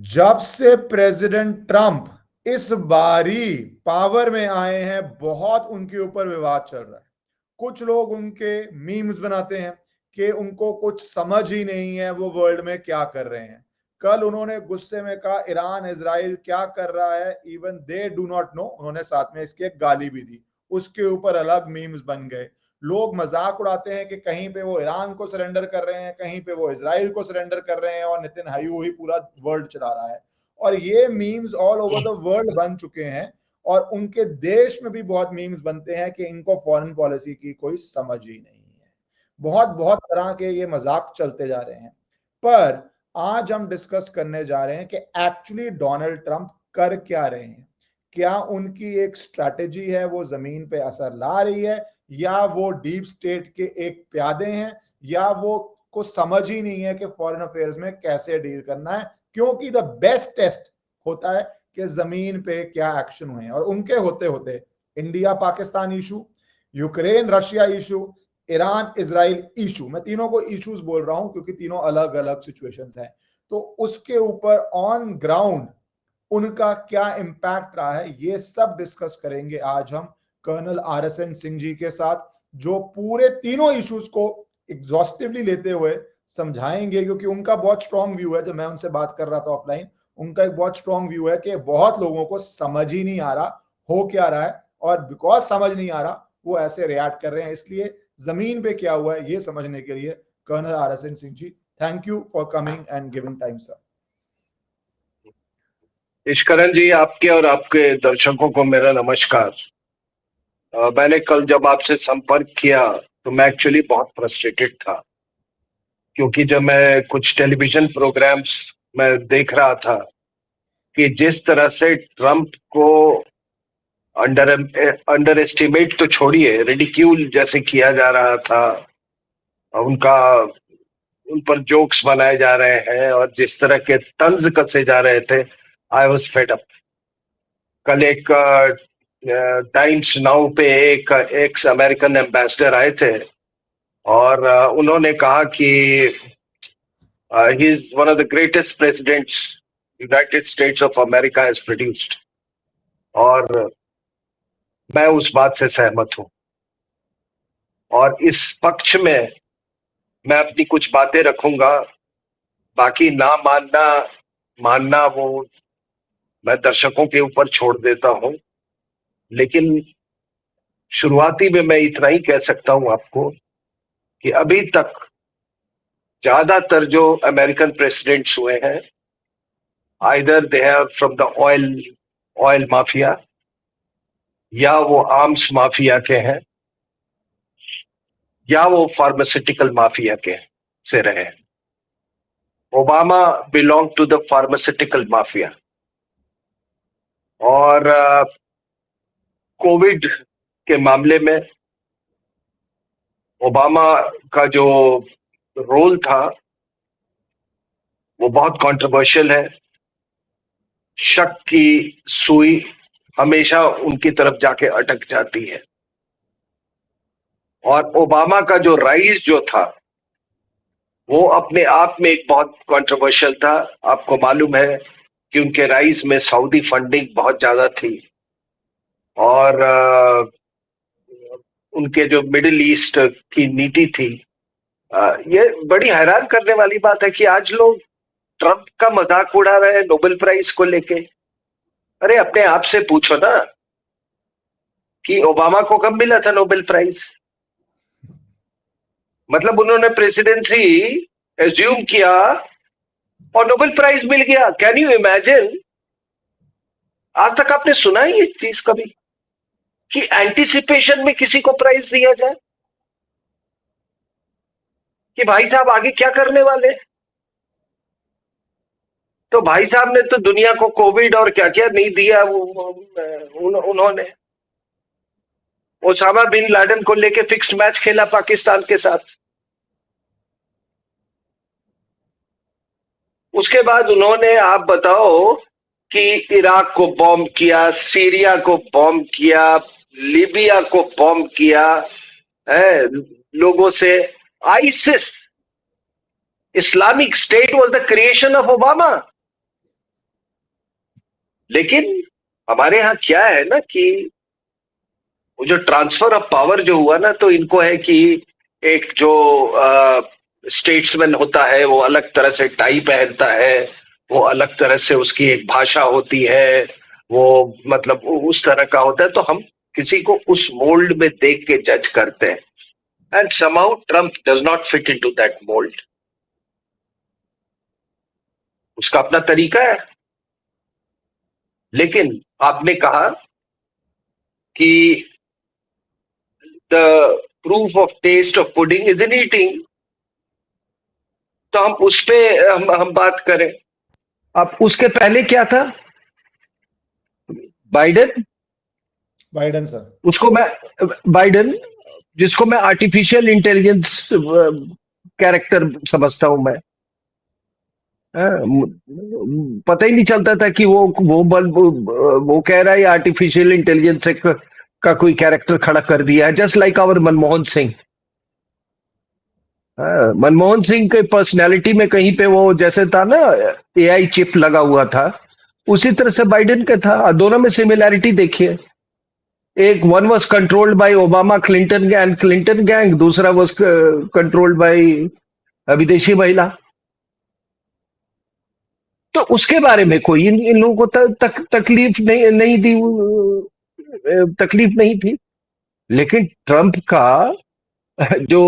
जब से president Trump इस बारी पावर में आए हैं, बहुत उनके ऊपर विवाद चल रहा है। कुछ लोग उनके मीम्स बनाते हैं कि उनको कुछ समझ ही नहीं है वो वर्ल्ड में क्या कर रहे हैं। कल उन्होंने गुस्से में कहा ईरान इजराइल क्या कर रहा है, even they do not know. उन्होंने साथ में इसकी एक गाली भी दी, उसके ऊपर अलग मीम्स बन गए। लोग मजाक उड़ाते हैं कि कहीं पे वो ईरान को सरेंडर कर रहे हैं, कहीं पे वो इसराइल को सरेंडर कर रहे हैं, और नितिन हायू ही पूरा वर्ल्ड चला रहा है। और ये memes all over the world बन चुके हैं, और उनके देश में भी बहुत मीम्स बनते हैं कि इनको फॉरेन पॉलिसी की कोई समझ ही नहीं है। बहुत बहुत तरह के ये मजाक चलते जा रहे हैं। पर आज हम डिस्कस करने जा रहे हैं कि एक्चुअली डोनाल्ड ट्रंप कर क्या रहे हैं। क्या उनकी एक स्ट्रैटेजी है वो जमीन पे असर ला रही है, या वो डीप स्टेट के एक प्यादे हैं, या वो को समझ ही नहीं है कि फॉरेन अफेयर्स में कैसे डील करना है। क्योंकि द बेस्ट टेस्ट होता है कि जमीन पे क्या एक्शन हुए हैं, और उनके होते होते India Pakistan issue, Ukraine Russia issue, Iran Israel issue, मैं तीनों को इश्यूज बोल रहा हूं क्योंकि तीनों अलग अलग सिचुएशंस हैं। तो उसके ऊपर ऑन ग्राउंड उनका क्या इम्पैक्ट रहा है, ये सब डिस्कस करेंगे आज हम कर्नल RSN सिंह जी के साथ, जो पूरे तीनों इश्यूज को एग्जॉस्टिवली लेते हुए समझाएंगे। क्योंकि उनका बहुत स्ट्रॉन्ग व्यू है, जब मैं उनसे बात कर रहा था ऑफलाइन, उनका एक बहुत स्ट्रॉन्ग व्यू है कि बहुत लोगों को समझ ही नहीं आ रहा हो क्या रहा है, और बिकॉज समझ नहीं आ रहा वो ऐसे रिएक्ट कर रहे हैं। इसलिए जमीन पे क्या हुआ है ये समझने के लिए colonel RSN Singh ji, thank you for coming and giving time sir. Ishkaran ji, आपके और आपके दर्शकों को मेरा नमस्कार। मैंने कल जब आपसे संपर्क किया तो मैं एक्चुअली बहुत फ्रस्ट्रेटेड था, क्योंकि जब मैं कुछ टेलीविजन प्रोग्राम्स में देख रहा था कि जिस तरह से ट्रंप को अंडर अंडर एस्टिमेट तो छोड़िए, रिडिक्यूल जैसे किया जा रहा था, उनका उन पर जोक्स बनाए जा रहे हैं और जिस तरह के तंज कसे जा रहे थे, आई वाज फेड अप। कल एक टाइम्स नाउ पे एक एक्स अमेरिकन एम्बेसडर आए थे और उन्होंने कहा कि he is one of the greatest presidents United States of America has produced. और मैं उस बात से सहमत हूं, और इस पक्ष में मैं अपनी कुछ बातें रखूंगा। बाकी ना मानना मानना वो मैं दर्शकों के ऊपर छोड़ देता हूं, लेकिन शुरुआती में मैं इतना ही कह सकता हूं आपको कि अभी तक ज्यादातर जो अमेरिकन प्रेसिडेंट्स हुए हैं, either they are from the oil mafia, या वो आर्म्स माफिया के हैं, या वो फार्मास्यूटिकल माफिया के से रहे हैं। Obama belong to the pharmaceutical mafia, और कोविड के मामले में ओबामा का जो रोल था वो बहुत कंट्रोवर्शियल है। शक की सुई हमेशा उनकी तरफ जाके अटक जाती है, और ओबामा का जो राइज जो था वो अपने आप में एक बहुत कंट्रोवर्शियल था। आपको मालूम है कि उनके राइज में सऊदी फंडिंग बहुत ज्यादा थी, और उनके जो मिडिल ईस्ट की नीति थी। ये बड़ी हैरान करने वाली बात है कि आज लोग ट्रंप का मजाक उड़ा रहे हैं नोबेल प्राइज को लेके। अरे अपने आप से पूछो ना कि ओबामा को कब मिला था नोबेल प्राइज। मतलब उन्होंने प्रेसिडेंसी एज्यूम किया और नोबेल प्राइज मिल गया। Can you imagine? आज तक आपने सुना ही ये चीज कभी कि एंटीसिपेशन में किसी को प्राइज दिया जाए कि भाई साहब आगे क्या करने वाले। तो भाई साहब ने तो दुनिया को कोविड और क्या क्या नहीं दिया। उन्होंने ओसामा बिन लादेन को लेके फिक्स्ड मैच खेला पाकिस्तान के साथ। उसके बाद उन्होंने, आप बताओ, कि इराक को बॉम्ब किया, सीरिया को बॉम्ब किया, लीबिया को बॉम्ब किया है लोगों से। ISIS, Islamic State was the creation of Obama. लेकिन हमारे यहाँ क्या है ना कि वो जो ट्रांसफर ऑफ पावर जो हुआ ना, तो इनको है कि एक जो स्टेट्समैन होता है वो अलग तरह से टाई पहनता है, वो अलग तरह से उसकी एक भाषा होती है, वो मतलब उस तरह का होता है, तो हम किसी को उस मोल्ड में देख के जज करते हैं। And somehow Trump does not fit into that mould. उसका अपना तरीका है। लेकिन आपने कहा कि the proof of test of pudding is in eating, तो हम उस पे हम बात करें। अब उसके पहले क्या था? बाइडेन। Biden sir. उसको मैं बाइडेन, जिसको मैं आर्टिफिशियल इंटेलिजेंस कैरेक्टर समझता हूं मैं। पता ही नहीं चलता था कि वो कह रहा है आर्टिफिशियल इंटेलिजेंस का कोई कैरेक्टर खड़ा कर दिया है, just like our Manmohan Singh. Manmohan Singh के पर्सनैलिटी में कहीं पे वो जैसे था ना, एआई चिप लगा हुआ था, उसी तरह से बाइडेन का था। दोनों में सिमिलैरिटी देखिए। एक one was controlled by Obama Clinton gang, दूसरा वाज कंट्रोल्ड बाय विदेशी महिला। तो उसके बारे में कोई इन लोगों को तकलीफ नहीं दी, तकलीफ नहीं थी। लेकिन ट्रंप का जो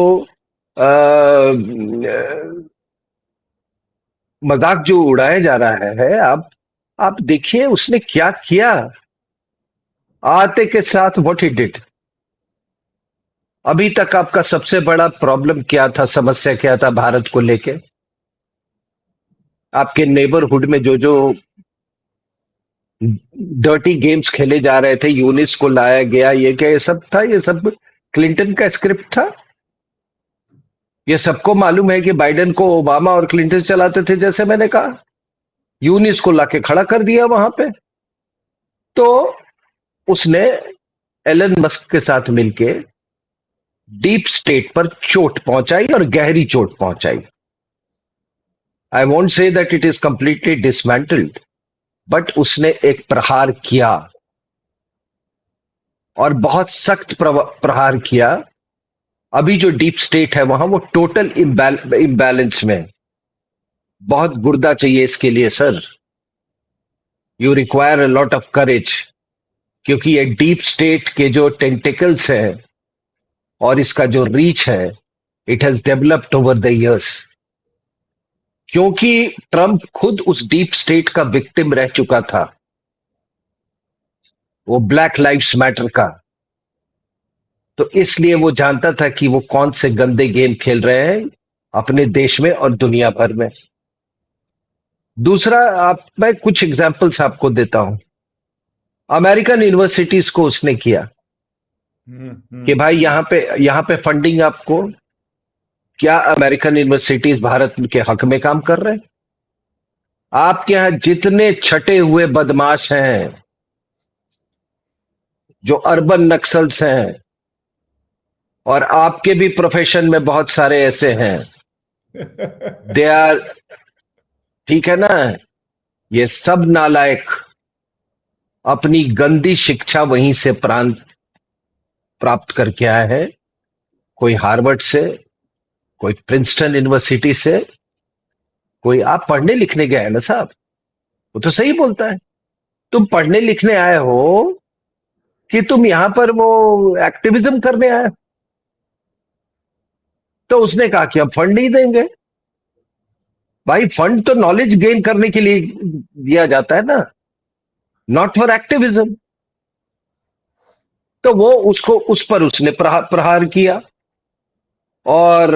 मजाक जो उड़ाया जा रहा है, आप देखिए उसने क्या किया आते के साथ, व्हाट ही डिड। अभी तक आपका सबसे बड़ा प्रॉब्लम क्या था, समस्या क्या था भारत को लेके? आपके नेबरहुड में जो जो डर्टी गेम्स खेले जा रहे थे, यूनिस को लाया गया, ये क्या ये सब था? ये सब क्लिंटन का स्क्रिप्ट था। ये सबको मालूम है कि बाइडेन को ओबामा और क्लिंटन चलाते थे, जैसे मैंने कहा। यूनिस को लाके खड़ा कर दिया वहां पे। तो उसने एलन मस्क के साथ मिलके डीप स्टेट पर चोट पहुंचाई, और गहरी चोट पहुंचाई। I won't say that it is completely dismantled, but उसने एक प्रहार किया, और बहुत सख्त प्रहार किया। अभी जो डीप स्टेट है वहां, वो टोटल इम्बैलेंस में। बहुत गुर्दा चाहिए इसके लिए sir. You require a lot of courage, क्योंकि ये डीप स्टेट के जो टेंटिकल्स है और इसका जो रीच है, it has developed over the years. क्योंकि ट्रंप खुद उस डीप स्टेट का विक्टिम रह चुका था, वो ब्लैक लाइव्स मैटर का। तो इसलिए वो जानता था कि वो कौन से गंदे गेम खेल रहे हैं अपने देश में और दुनिया भर में। दूसरा, मैं कुछ एग्जांपल्स आपको देता हूं। अमेरिकन यूनिवर्सिटीज को उसने किया कि भाई यहां पे फंडिंग आपको। क्या अमेरिकन यूनिवर्सिटीज भारत के हक में काम कर रहे हैं? आपके यहां जितने छटे हुए बदमाश हैं, जो अर्बन नक्सल्स हैं, और आपके भी प्रोफेशन में बहुत सारे ऐसे हैं, दे आर, ठीक है ना, ये सब नालायक अपनी गंदी शिक्षा वहीं से प्राप्त करके आए हैं। कोई हार्वर्ड से, कोई प्रिंसटन यूनिवर्सिटी से, कोई। आप पढ़ने लिखने गए हैं ना साहब, वो तो सही बोलता है। तुम पढ़ने लिखने आए हो कि तुम यहां पर वो एक्टिविज्म करने आए? तो उसने कहा कि हम फंड नहीं देंगे। भाई फंड तो नॉलेज गेन करने के लिए दिया जाता है ना, नॉट फॉर एक्टिविज्म। तो वो उसको उस पर उसने प्रहार किया। और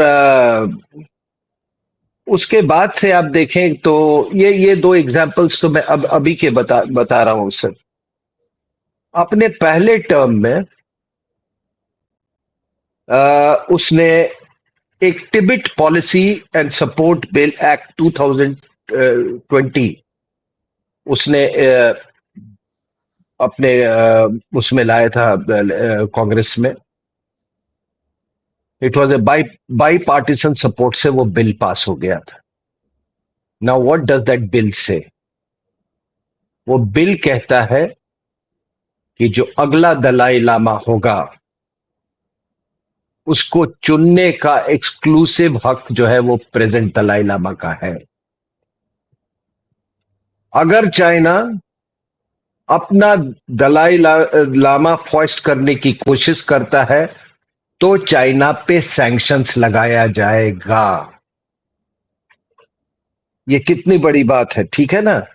उसके बाद से आप देखें तो ये दो एग्जांपल्स तो मैं अब अभी के बता रहा हूं सर। अपने पहले टर्म में उसने एक Tibet policy and support bill act 2020 उसने अपने उसमें लाया था कांग्रेस में। It was a bipartisan support से वो बिल पास हो गया था। Now what does that bill से? वो बिल कहता है कि जो अगला दलाई लामा होगा उसको चुनने का एक्सक्लूसिव हक जो है वो प्रेजेंट दलाई लामा का है। अगर चाइना अपना लामा फॉइस्ट करने की कोशिश करता है तो चाइना पे सैंक्शंस लगाया जाएगा। ये कितनी बड़ी बात है, ठीक है ना।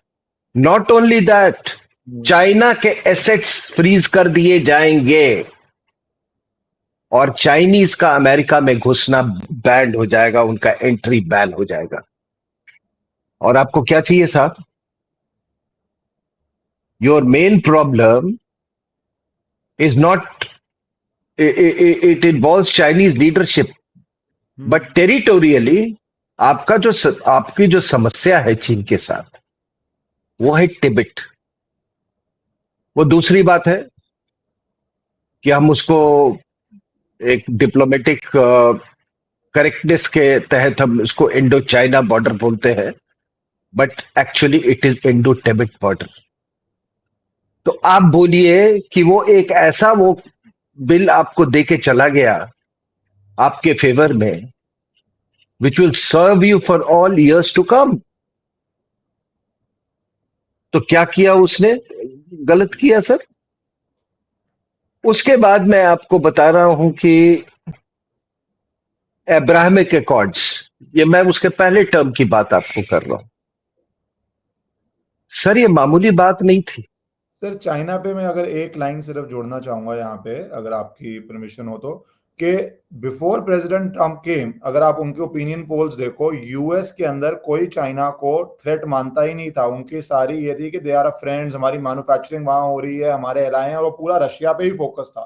नॉट ओनली दैट, चाइना के एसेट्स फ्रीज कर दिए जाएंगे और चाइनीज का अमेरिका में घुसना बैन हो जाएगा, उनका एंट्री बैन हो जाएगा। और आपको क्या चाहिए साहब? Your main problem is not, it involves Chinese leadership, but territorially आपकी जो समस्या है चीन के साथ वो है तिब्बत। वो दूसरी बात है कि हम उसको एक डिप्लोमेटिक करेक्टनेस के तहत हम इसको इंडो चाइना बॉर्डर बोलते हैं, but actually it is Indo Tibet border. तो आप बोलिए कि वो एक ऐसा वो बिल आपको देके चला गया आपके फेवर में, which will serve you for all years to come. तो क्या किया उसने? गलत किया सर। उसके बाद मैं आपको बता रहा हूं कि अब्राहमिक अकॉर्ड्स, ये मैं उसके पहले टर्म की बात आपको कर रहा हूं सर, ये मामूली बात नहीं थी। सर चाइना पे मैं अगर एक लाइन सिर्फ जोड़ना चाहूंगा यहाँ पे, अगर आपकी परमिशन हो तो, कि बिफोर प्रेसिडेंट ट्रम्प केम, अगर आप उनके ओपिनियन पोल्स देखो, यूएस के अंदर कोई चाइना को थ्रेट मानता ही नहीं था। उनकी सारी ये थी कि दे आर फ्रेंड्स, हमारी मैन्युफैक्चरिंग वहां हो रही है, हमारे एलाय हैं, और वो पूरा रशिया पे ही फोकस था।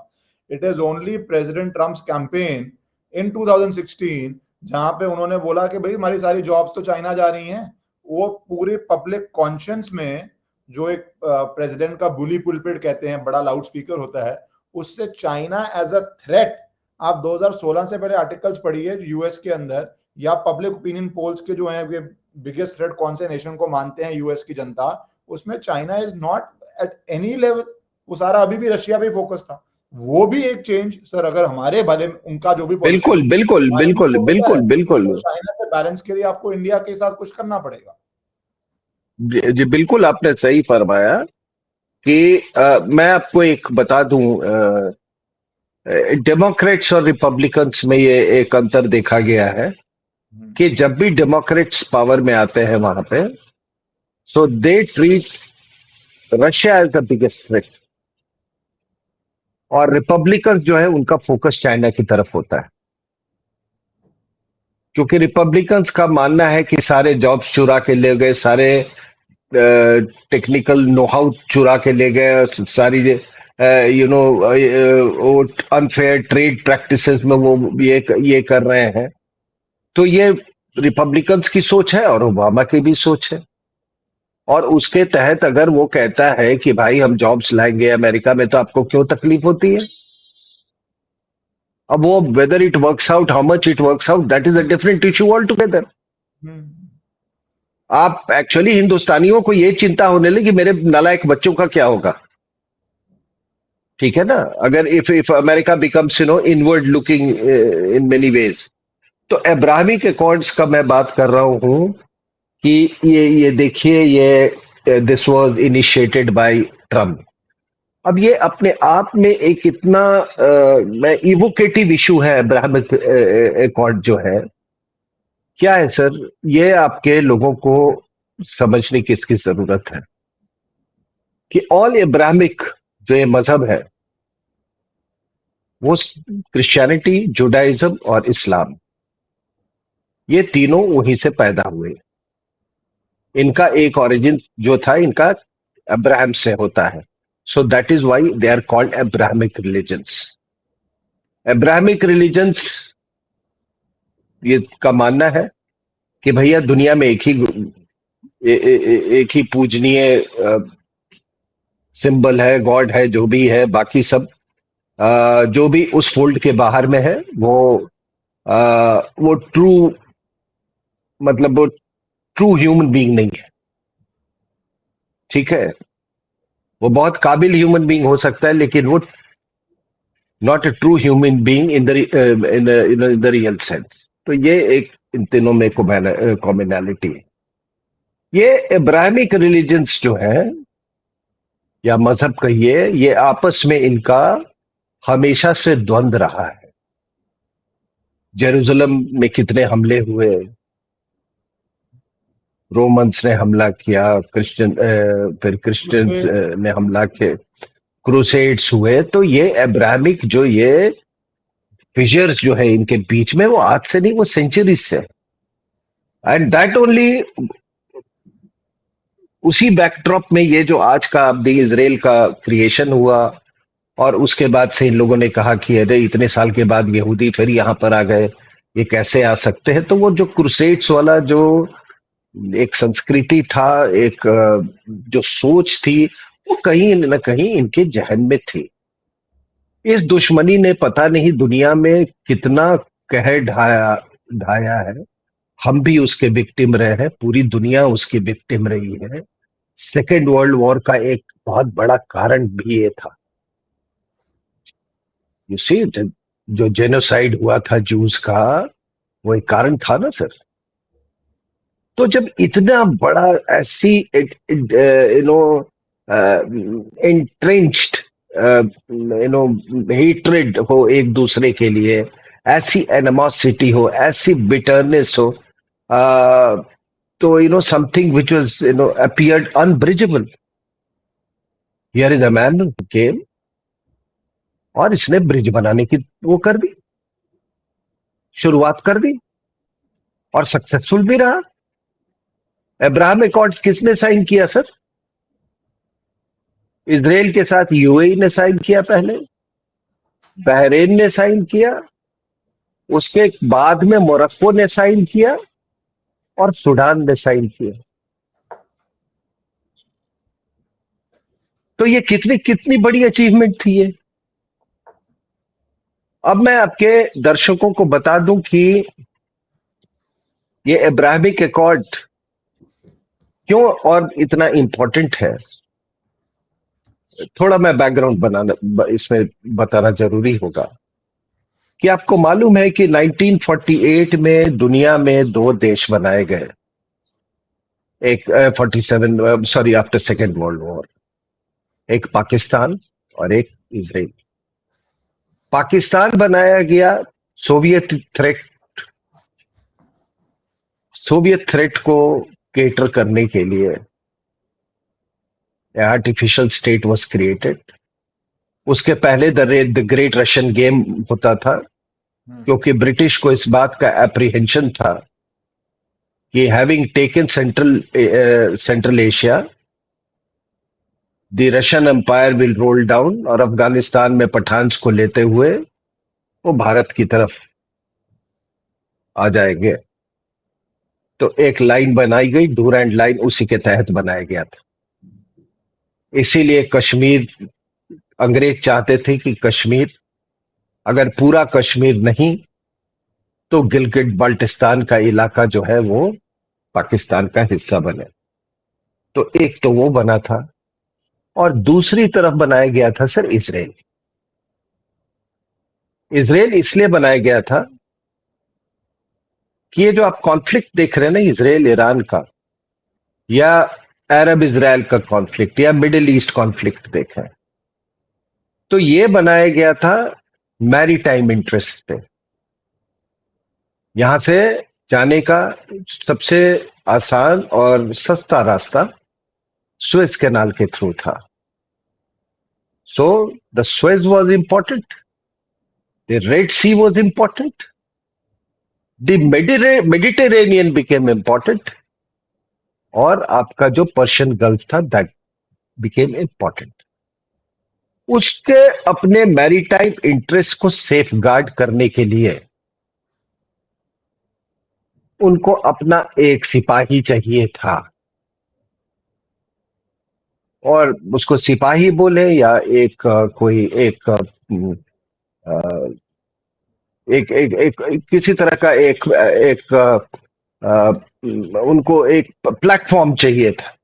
It is only president Trump's campaign in 2016 जहां पे उन्होंने बोला कि भाई हमारी सारी जॉब्स तो चाइना जा रही हैं। वो पूरे पब्लिक कॉन्शियंस में जो एक प्रेसिडेंट का बुली पुलपिट कहते हैं, बड़ा लाउड स्पीकर होता है, उससे चाइना एज अ थ्रेट, आप 2016 से पहले आर्टिकल्स पढ़िए यूएस के अंदर, या पब्लिक ओपिनियन पोल्स के जो हैं, बिगेस्ट थ्रेट कौन से नेशन को मानते हैं यूएस की जनता, उसमें China is not at any level. वो सारा अभी भी रशिया पे फोकस था। वो भी एक चेंज सर, अगर हमारे भले उनका जो भी पॉलिसी बिल्कुल बिल्कुल बिल्कुल बिल्कुल बिल्कुल। तो चाइना से बैलेंस के लिए आपको इंडिया के साथ कुछ करना पड़ेगा। जी बिल्कुल, आपने सही फरमाया कि मैं आपको एक बता दूं, डेमोक्रेट्स और रिपब्लिकन्स में ये एक अंतर देखा गया है कि जब भी डेमोक्रेट्स पावर में आते हैं वहां पे, so they treat Russia as the biggest threat, और रिपब्लिकन्स जो है उनका फोकस चाइना की तरफ होता है, क्योंकि रिपब्लिकन्स का मानना है कि सारे जॉब्स चुरा के ले गए, सारे टेक्निकल नो हाउ चुरा के ले गए, सारी अनफेयर ट्रेड प्रैक्टिसेस में वो ये कर रहे हैं। तो ये रिपब्लिकन्स की सोच है और ओबामा की भी सोच है। और उसके तहत अगर वो कहता है कि भाई हम जॉब्स लाएंगे अमेरिका में, तो आपको क्यों तकलीफ होती है? अब वो whether it works out, how much it works out, that is a different issue all together. आप एक्चुअली हिंदुस्तानियों को ये चिंता होने लगी कि मेरे नालायक बच्चों का क्या होगा, ठीक है ना। अगर if America becomes inward looking in many ways, तो अब्राहमिक अकॉर्ड्स का मैं बात कर रहा हूं कि ये देखिए, ये this was initiated by Trump. अब ये अपने आप में एक इतना मैं इवोकेटिव इशू है अब्राहमिक अकॉर्ड जो है। क्या है सर, ये आपके लोगों को समझने की इसकी जरूरत है कि ऑल इब्राहिमिक जो ये मजहब है, वो क्रिश्चियनिटी, जुडाइज्म और इस्लाम, ये तीनों वहीं से पैदा हुए। इनका एक ओरिजिन जो था इनका अब्राहम से होता है। So that is why they are called Abrahamic religions. Abrahamic religions ये का मानना है कि भैया दुनिया में एक ही पूजनीय सिंबल है, गॉड है, जो भी है, बाकी सब जो भी उस फोल्ड के बाहर में है वो ट्रू, मतलब वो ट्रू ह्यूमन बीइंग नहीं है, ठीक है। वो बहुत काबिल ह्यूमन बीइंग हो सकता है, लेकिन वो not a true human being in the real sense. तो ये एक इन तीनों में कॉमनैलिटी है। ये इब्राहिमिक रिलीजन्स जो है या मजहब कहिए, ये आपस में इनका हमेशा से द्वंद रहा है। जेरूसलम में कितने हमले हुए, रोमन्स ने हमला किया, फिर क्रिश्चियंस क्रूसेड्स। ने हमला किया, क्रूसेड्स हुए। तो ये अब्राहमिक जो ये फिशर्स जो है इनके बीच में, वो आज से नहीं, वो सेंचुरीज से। एंड दैट ओनली, उसी बैकड्रॉप में ये जो आज का अब इजराइल का क्रिएशन हुआ, और उसके बाद से इन लोगों ने कहा कि अरे इतने साल के बाद यहूदी फिर यहां पर आ गए, ये कैसे आ सकते हैं। तो वो जो क्रूसेड्स वाला जो एक संस्कृति था, एक जो सोच थी, वो कहीं न कहीं इनके जहन में थी। इस दुश्मनी ने पता नहीं दुनिया में कितना कहर ढाया ढाया है। हम भी उसके विक्टिम रहे हैं, पूरी दुनिया उसकी विक्टिम रही है। सेकेंड वर्ल्ड वॉर का एक बहुत बड़ा कारण भी ये था। यू सी, जो जेनोसाइड हुआ था जूस का, वो एक कारण था ना सर। तो जब इतना बड़ा ऐसी नो एंट्रेंच्ड हेट्रेड हो एक दूसरे के लिए, ऐसी एनिमोसिटी हो, ऐसी बिटरनेस हो, तो something which was appeared unbridgeable, here is a man who came, और इसने ब्रिज बनाने की वो कर दी, शुरुआत कर दी, और सक्सेसफुल भी रहा। अब्राहम अकॉर्ड्स किसने साइन किया सर? इजराइल के साथ यूएई ने साइन किया पहले, बहरीन ने साइन किया, उसके बाद में मोरक्को ने साइन किया, और सूडान ने साइन किया। तो ये कितनी कितनी बड़ी अचीवमेंट थी ये। अब मैं आपके दर्शकों को बता दूं कि ये अब्राहमिक अकॉर्ड क्यों और इतना इंपॉर्टेंट है। थोड़ा मैं बैकग्राउंड इसमें बताना जरूरी होगा कि आपको मालूम है कि 1948 में दुनिया में दो देश बनाए गए। एक 47, sorry, after second world war, एक पाकिस्तान और एक इजराइल। पाकिस्तान बनाया गया सोवियत थ्रेट सोवियत थ्रेट को केटर करने के लिए। Artificial state was created. उसके पहले द ग्रेट रशियन गेम होता था, क्योंकि ब्रिटिश को इस बात का एप्रीहेंशन था कि having taken Central Asia, the Russian empire will roll down, और अफगानिस्तान में पठान्स को लेते हुए वो भारत की तरफ आ जाएंगे। तो एक लाइन बनाई गई, डूरैंड लाइन, उसी के तहत बनाया गया था। इसीलिए कश्मीर, अंग्रेज चाहते थे कि कश्मीर, अगर पूरा कश्मीर नहीं तो गिलगिट बाल्टिस्तान का इलाका जो है वो पाकिस्तान का हिस्सा बने। तो एक तो वो बना था, और दूसरी तरफ बनाया गया था सर इजराइल। इजराइल इसलिए बनाया गया था कि ये जो आप कॉन्फ्लिक्ट देख रहे हैं ना, इजराइल ईरान का, या अरब इजराइल का कॉन्फ्लिक्ट, या मिडिल ईस्ट कॉन्फ्लिक्ट देखें, तो ये बनाया गया था मैरीटाइम इंटरेस्ट पे। यहां से जाने का सबसे आसान और सस्ता रास्ता सुएज कैनाल के थ्रू था। So the Suez was important, the Red Sea was important, the Mediterranean became important, और आपका जो पर्शियन गल्फ था दैट बिकेम इंपॉर्टेंट। उसके अपने मैरीटाइम इंटरेस्ट को सेफ गार्ड करने के लिए उनको अपना एक सिपाही चाहिए था, और उसको सिपाही बोले या एक कोई एक एक, एक एक एक किसी तरह का एक उनको एक प्लेटफॉर्म चाहिए था।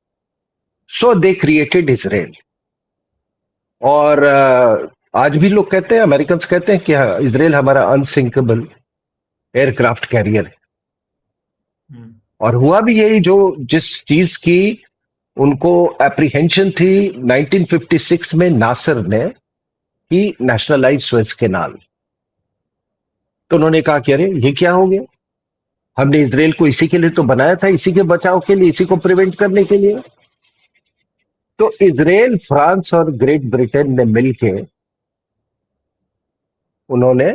सो दे क्रिएटेड इजराइल। और आज भी लोग कहते हैं, अमेरिकन कहते हैं कि हाँ, इजराइल हमारा अनसिंकेबल एयरक्राफ्ट कैरियर है। हम्म, और हुआ भी यही, जो जिस चीज की उनको एप्रीहेंशन थी 1956 में नासर ने कि नेशनलाइज सुएज कैनाल, तो उन्होंने कहा कि अरे ये क्या हो गया, हमने इसराइल को इसी के लिए तो बनाया था, इसी के बचाव के लिए, इसी को प्रिवेंट करने के लिए। तो इसराइल, फ्रांस और ग्रेट ब्रिटेन ने मिलके उन्होंने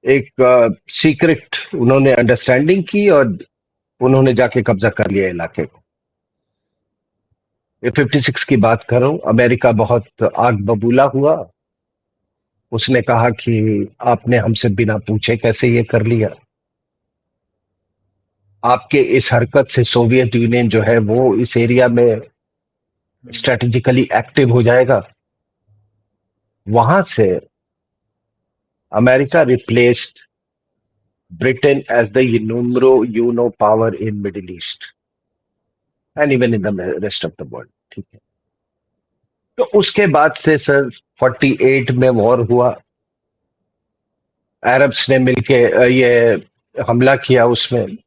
एक सीक्रेट उन्होंने अंडरस्टैंडिंग की और उन्होंने जाके कब्जा कर लिया इलाके को। ये 56 की बात कर रहा हूं। अमेरिका बहुत आग बबूला हुआ, उसने कहा कि आपने हमसे बिना पूछे कैसे ये कर लिया, आपके इस हरकत से सोवियत यूनियन जो है वो इस एरिया में हम्म, स्ट्रेटेजिकली एक्टिव हो जाएगा। वहां से America replaced Britain as the uno uno power in Middle East and even in the rest of the world. ठीक है, तो उसके बाद से सर 48 में वॉर हुआ, अरब्स ने मिलके ये हमला किया, उसमें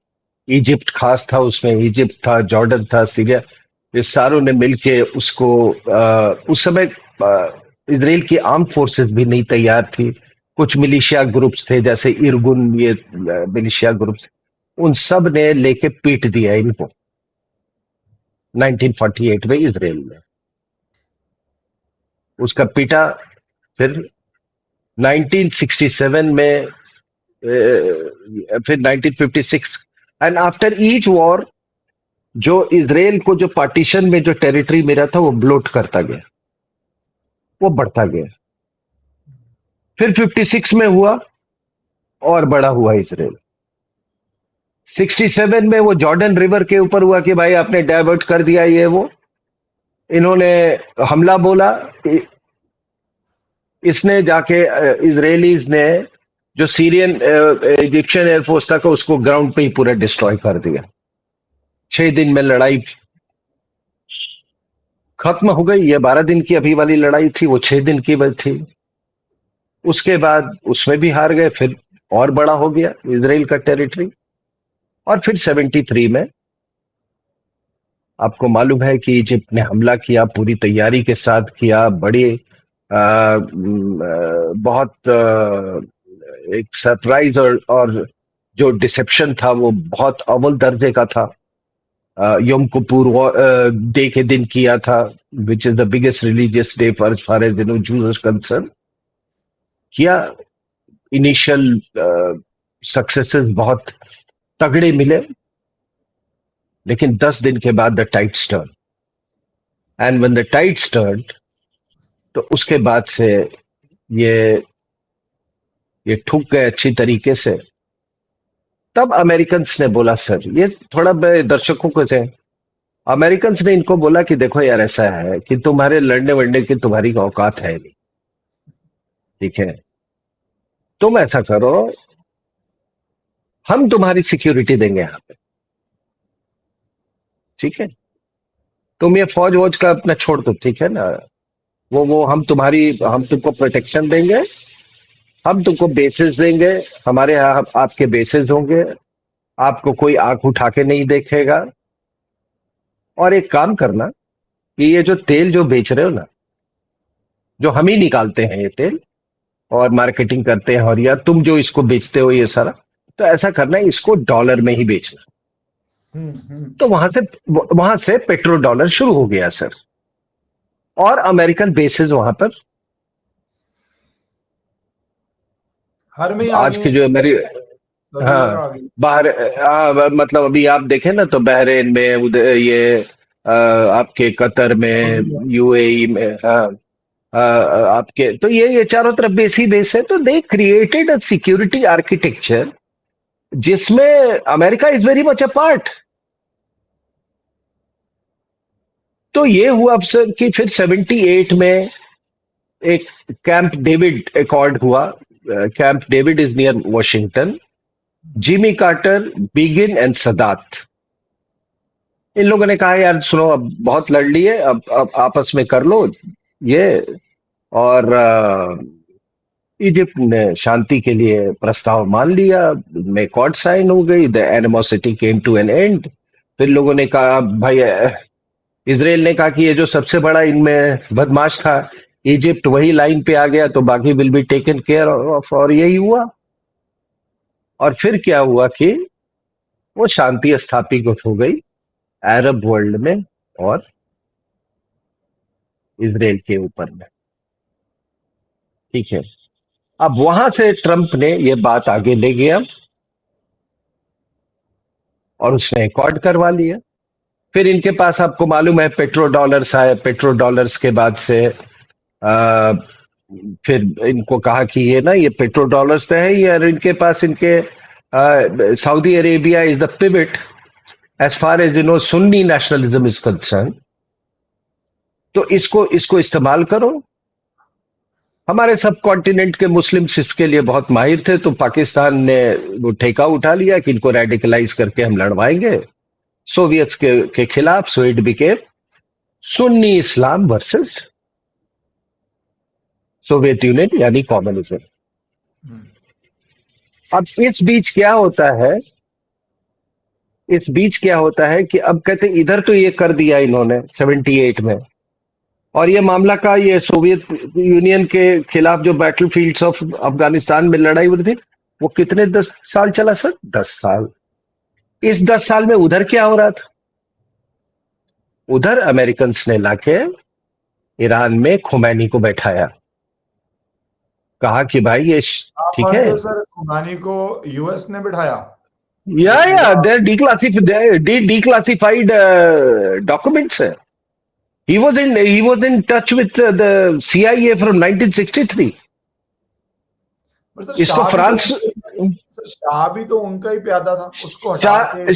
इजिप्ट खास था, उसमें इजिप्ट था, जॉर्डन था, सीरिया, ये सारों ने मिलके उसको उस समय इसराइल की आर्म फोर्सेस भी नहीं तैयार थी, कुछ मिलिशिया ग्रुप्स थे जैसे इरगुन, ये मिलिशिया ग्रुप्स, उन सब ने लेके पीट दिया इनको 1948 में इसराइल में, उसका पीटा। फिर 1967 में फिर 1956 एंड आफ्टर ईच वॉर जो इसराइल को जो पार्टीशन में जो टेरिटरी मिला था वो ब्लोट करता गया, वो बढ़ता गया। फिर 56 में हुआ और बड़ा हुआ इसराइल। 67 में वो जॉर्डन रिवर के ऊपर हुआ कि भाई आपने डाइवर्ट कर दिया ये वो, इन्होंने हमला बोला, इसने जाके इजरायलीज ने जो सीरियन इजिप्शियन एयरफोर्स था, उसको ग्राउंड पे ही पूरा डिस्ट्रॉय कर दिया। 6 दिन में लड़ाई खत्म हो गई। ये 12 दिन की अभी वाली लड़ाई थी, वो 6 दिन की थी। उसके बाद उसमें भी हार गए, फिर और बड़ा हो गया इसराइल का टेरिटरी। और फिर 73 में आपको मालूम है कि इजिप्ट ने हमला किया, पूरी तैयारी के साथ किया, बड़ी बहुत एक सरप्राइज और जो डिसेप्शन था वो बहुत अव्वल दर्जे का था। यम कपूर डे के दिन किया था, which is the biggest religious day for as far as Jews concern, किया। इनिशियल सक्सेसेस बहुत तगड़े मिले, लेकिन 10 दिन के बाद the tides turn, and when the tides turn, तो उसके बाद से ये ये ठुक गए अच्छी तरीके से। तब अमेरिकन ने बोला, सर ये थोड़ा दर्शकों को से, अमेरिकन ने इनको बोला कि देखो यार, ऐसा है कि तुम्हारे लड़ने वड़ने की तुम्हारी औकात है नहीं, ठीक है, तुम ऐसा करो, हम तुम्हारी सिक्योरिटी देंगे यहाँ पे, ठीक है, तुम ये फौज वौज का अपना छोड़ दो, ठीक है ना, वो हम तुमको प्रोटेक्शन देंगे, हम तुमको बेसिस देंगे, हमारे यहाँ आपके बेसिस होंगे, आपको कोई आंख उठा के नहीं देखेगा। और एक काम करना कि ये जो तेल जो बेच रहे हो ना, जो हम ही निकालते हैं ये तेल और मार्केटिंग करते हैं, और या तुम जो इसको बेचते हो ये सारा, तो ऐसा करना है इसको डॉलर में ही बेचना। हम्म। तो वहां से पेट्रो डॉलर शुरू हो गया सर, और अमेरिकन बेसिस वहां पर हर में आ आज गई की जो मेरी, सभी हाँ, जगह आ गई। बाहर, हाँ, मतलब अभी आप देखें ना तो बहरेन में, उधर ये आपके कतर में, सऊदीया। यूएई में, हाँ, आपके तो ये चारों तरफ बेस ही बेस है, तो they created a security architecture जिसमें America is very much a part. तो ये हुआ अब सर कि फिर 78 में एक कैंप डेविड अकॉर्ड हुआ। Camp David is near Washington. Jimmy Carter, Begin and Sadat, इन लोगों ने कहा यार सुनो, अब बहुत लड़ लिए, अब आपस में कर लो ये। और इजिप्ट ने शांति के लिए प्रस्ताव मान लिया, मैकॉर्ड साइन हो गई, the animosity came to an end. फिर लोगों ने कहा भाई, इसराइल ने कहा कि ये जो सबसे बड़ा इनमें बदमाश था इजिप्ट, वही लाइन पे आ गया तो बाकी will be taken care of, और यही हुआ। और फिर क्या हुआ कि वो शांति स्थापित हो गई अरब वर्ल्ड में और इसराइल के ऊपर में। ठीक है, अब वहां से ट्रंप ने ये बात आगे ले गया और उसने एकॉर्ड करवा लिया। फिर इनके पास आपको मालूम है पेट्रो डॉलर्स आए, पेट्रो डॉलर्स के बाद से आ, फिर इनको कहा कि ये ना, ये पेट्रो डॉलर्स पे है ये, और इनके पास इनके Saudi Arabia is the pivot as far as Sunni nationalism is concern. तो इसको इसको इस्तेमाल करो। हमारे सब कॉन्टिनेंट के मुस्लिम्स इसके लिए बहुत माहिर थे, तो पाकिस्तान ने वो ठेका उठा लिया कि इनको रेडिकलाइज करके हम लड़वाएंगे सोवियत्स के खिलाफ। So it became Sunni Islam versus Soviet union यानी कम्युनिज्म। अब इस बीच क्या होता है कि अब कहते इधर तो ये कर दिया इन्होंने 78 में, और ये मामला का ये सोवियत यूनियन के खिलाफ जो बैटलफील्ड्स ऑफ अफगानिस्तान में लड़ाई हुई थी, वो कितने 10 साल चला सर? 10 साल। इस 10 साल में उधर क्या हो रहा था? उधर अमेरिकन ने लाके ईरान में खुमैनी को बैठाया, कहा कि भाई ये आप ठीक है। मानते हो सर खुमानी को यूएस ने बिठाया? या देर declassified documents है। He was in touch with the CIA from 1963। पर सर इसको फ्रांस शाह भी तो उनका ही प्यादा था, उसको हटा के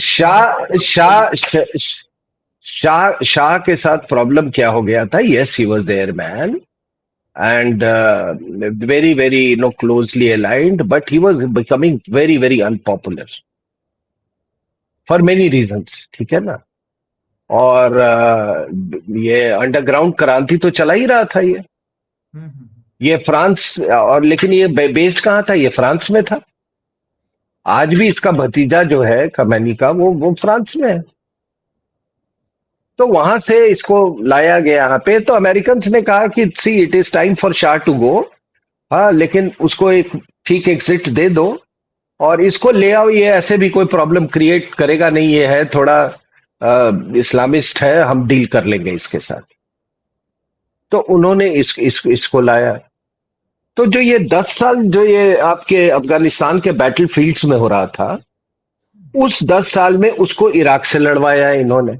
शाह के साथ प्रॉब्लम क्या हो गया था? Yes, he was there man and very very closely aligned, but he was becoming very very unpopular for many reasons। ठीक है ना? और ये अंडरग्राउंड क्रांति तो चला ही रहा था ये फ्रांस, और लेकिन ये बेस्ड कहाँ था? ये फ्रांस में था। आज भी इसका भतीजा जो है खमैनी का, वो फ्रांस में है। तो वहां से इसको लाया गया यहाँ पे। तो अमेरिकन ने कहा कि see it is time for Shah to go. हाँ, लेकिन उसको एक ठीक एग्जिट दे दो और इसको ले आओ, ये ऐसे भी कोई प्रॉब्लम क्रिएट करेगा नहीं, ये है थोड़ा इस्लामिस्ट है, हम डील कर लेंगे इसके साथ। तो उन्होंने इसको लाया। तो जो ये 10 साल जो ये आपके अफगानिस्तान के बैटल फील्ड्स में हो रहा था, उस 10 साल में उसको इराक से लड़वाया है इन्होंने,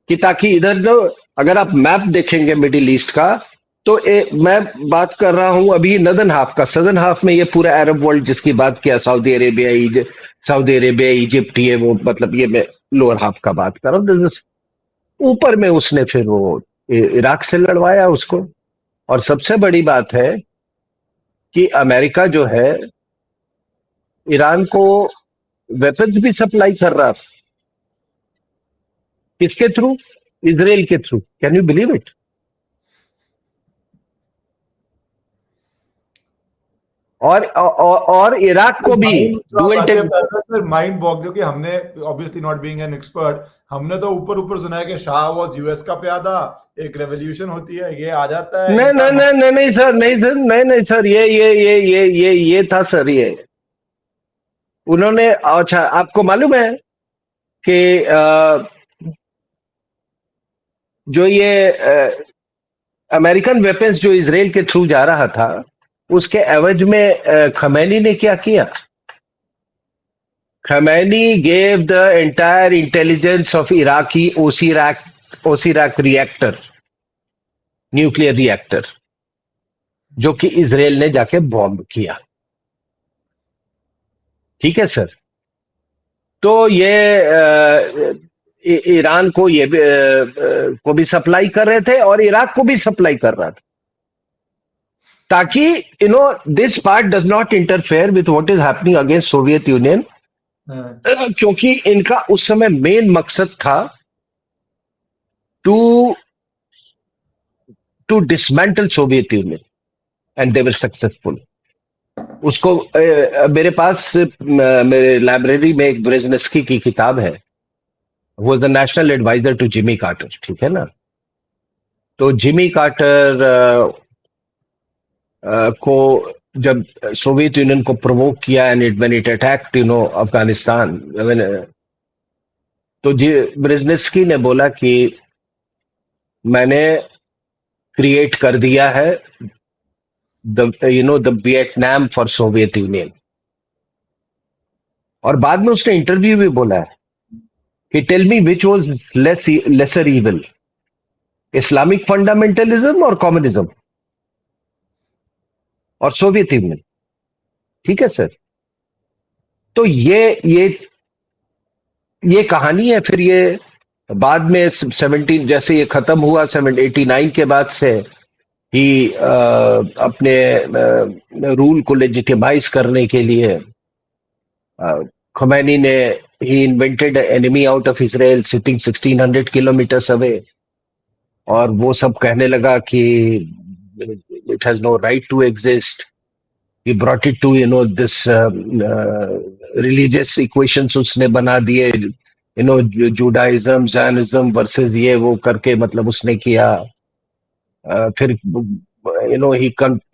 कि ताकि इधर जो, अगर आप मैप देखेंगे मिडिल ईस्ट का, तो मैं बात कर रहा हूं अभी नदन हाफ का। सदर्न हाफ में ये पूरा अरब वर्ल्ड जिसकी बात किया, सऊदी अरेबिया इजिप्ट, ये वो मतलब ये मैं लोअर हाफ का बात कर रहा हूँ। ऊपर में उसने फिर वो इराक से लड़वाया उसको। और सबसे बड़ी बात है कि अमेरिका जो है ईरान को वेपन्स भी सप्लाई कर रहा था। किसके थ्रू? इजराइल के through. Can you believe it? और इराक को भी सर माइंड बॉग, कि हमने obviously not being an expert, हमने तो ऊपर ऊपर सुना है कि शाह वाज यूएस का प्यादा, एक रेवोल्यूशन होती है, ये आ जाता है। नहीं सर, ये था सर। ये उन्होंने, अच्छा आपको मालूम है कि जो ये अमेरिकन वेपन्स जो इजराइल के थ्रू जा रहा था, उसके एवज में खमैनी ने क्या किया? Khomeini gave the entire intelligence of Iraqi Osirak reactor, nuclear reactor, जो कि इजराइल ने जाके बॉम्ब किया। ठीक है सर? तो ये ईरान को ये को भी सप्लाई कर रहे थे और इराक को भी सप्लाई कर रहा था, ताकि this part does not interfere with what is happening against Soviet Union हाँ, क्योंकि इनका उस समय मेन मकसद था to to dismantle Soviet Union, and they were successful. उसको मेरे पास मेरे लाइब्रेरी में एक ब्रेजनेस्की की किताब है, वो the national adviser to Jimmy Carter, ठीक है ना। तो जिमी कार्टर को जब सोवियत यूनियन को प्रोवोक किया and it when it attacked Afghanistan, तो ब्रेजनेस्की ने बोला कि मैंने क्रिएट कर दिया है the Vietnam for Soviet Union. और बाद में उसने इंटरव्यू भी बोला है कि tell me which was lesser evil, Islamic fundamentalism और कम्युनिज्म और सोवियत यूनियन, ठीक है सर। तो ये कहानी है। फिर ये बाद में 17 जैसे ये खत्म हुआ 789 के बाद से ही अपने रूल को लेजिटिमाइज करने के लिए खुमैनी ने ही invented enemy out of Israel sitting 1600 kilometres away, और वो सब कहने लगा कि it has no right to exist. He brought it to this religious equations उसने बना दिए, जुडाइज्म जैनिज्म वर्सेस ये वो करके, मतलब उसने किया। फिर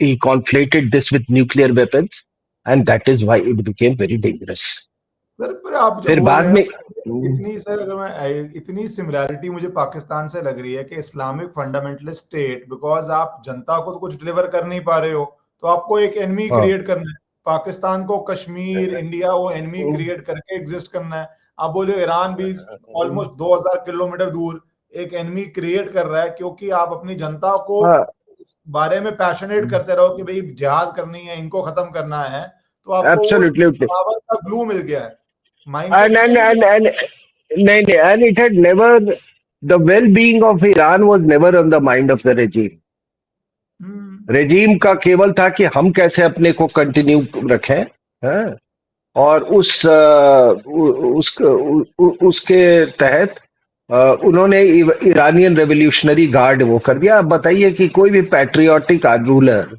he conflated this with nuclear weapons, and that is why it became very dangerous. Sir पर आप जो फिर बोल बाद रहे हैं में इतनी सर, अगर मैं इतनी सिमिलैरिटी मुझे पाकिस्तान से लग रही है कि इस्लामिक फंडामेंटलिस्ट स्टेट, बिकॉज आप जनता को तो कुछ डिलीवर कर नहीं पा रहे हो, तो आपको एक एनिमी हाँ, क्रिएट करना है। पाकिस्तान को कश्मीर, इंडिया वो एनिमी क्रिएट करके एग्जिस्ट करना है। आप बोले ईरान भी ऑलमोस्ट 2000 किलोमीटर दूर एक एनिमी क्रिएट कर रहा है, क्योंकि आप अपनी जनता को हाँ, इस बारे में पैशनेट करते रहो कि भाई जिहाद करनी है, इनको खत्म करना है, तो आपको वो absolutely. पावर का ग्लू मिल गया है। Mindset And and same and and नहीं नहीं, and it had never, the well-being of Iran was never on the mind of the regime. है। रेजीम का केवल था कि हम कैसे अपने को कंटिन्यू रखें, हाँ? और उसके तहत उन्होंने ईरानियन रेवोल्यूशनरी गार्ड वो कर दिया। अब बताइए कि कोई भी पैट्रियोटिक रूलर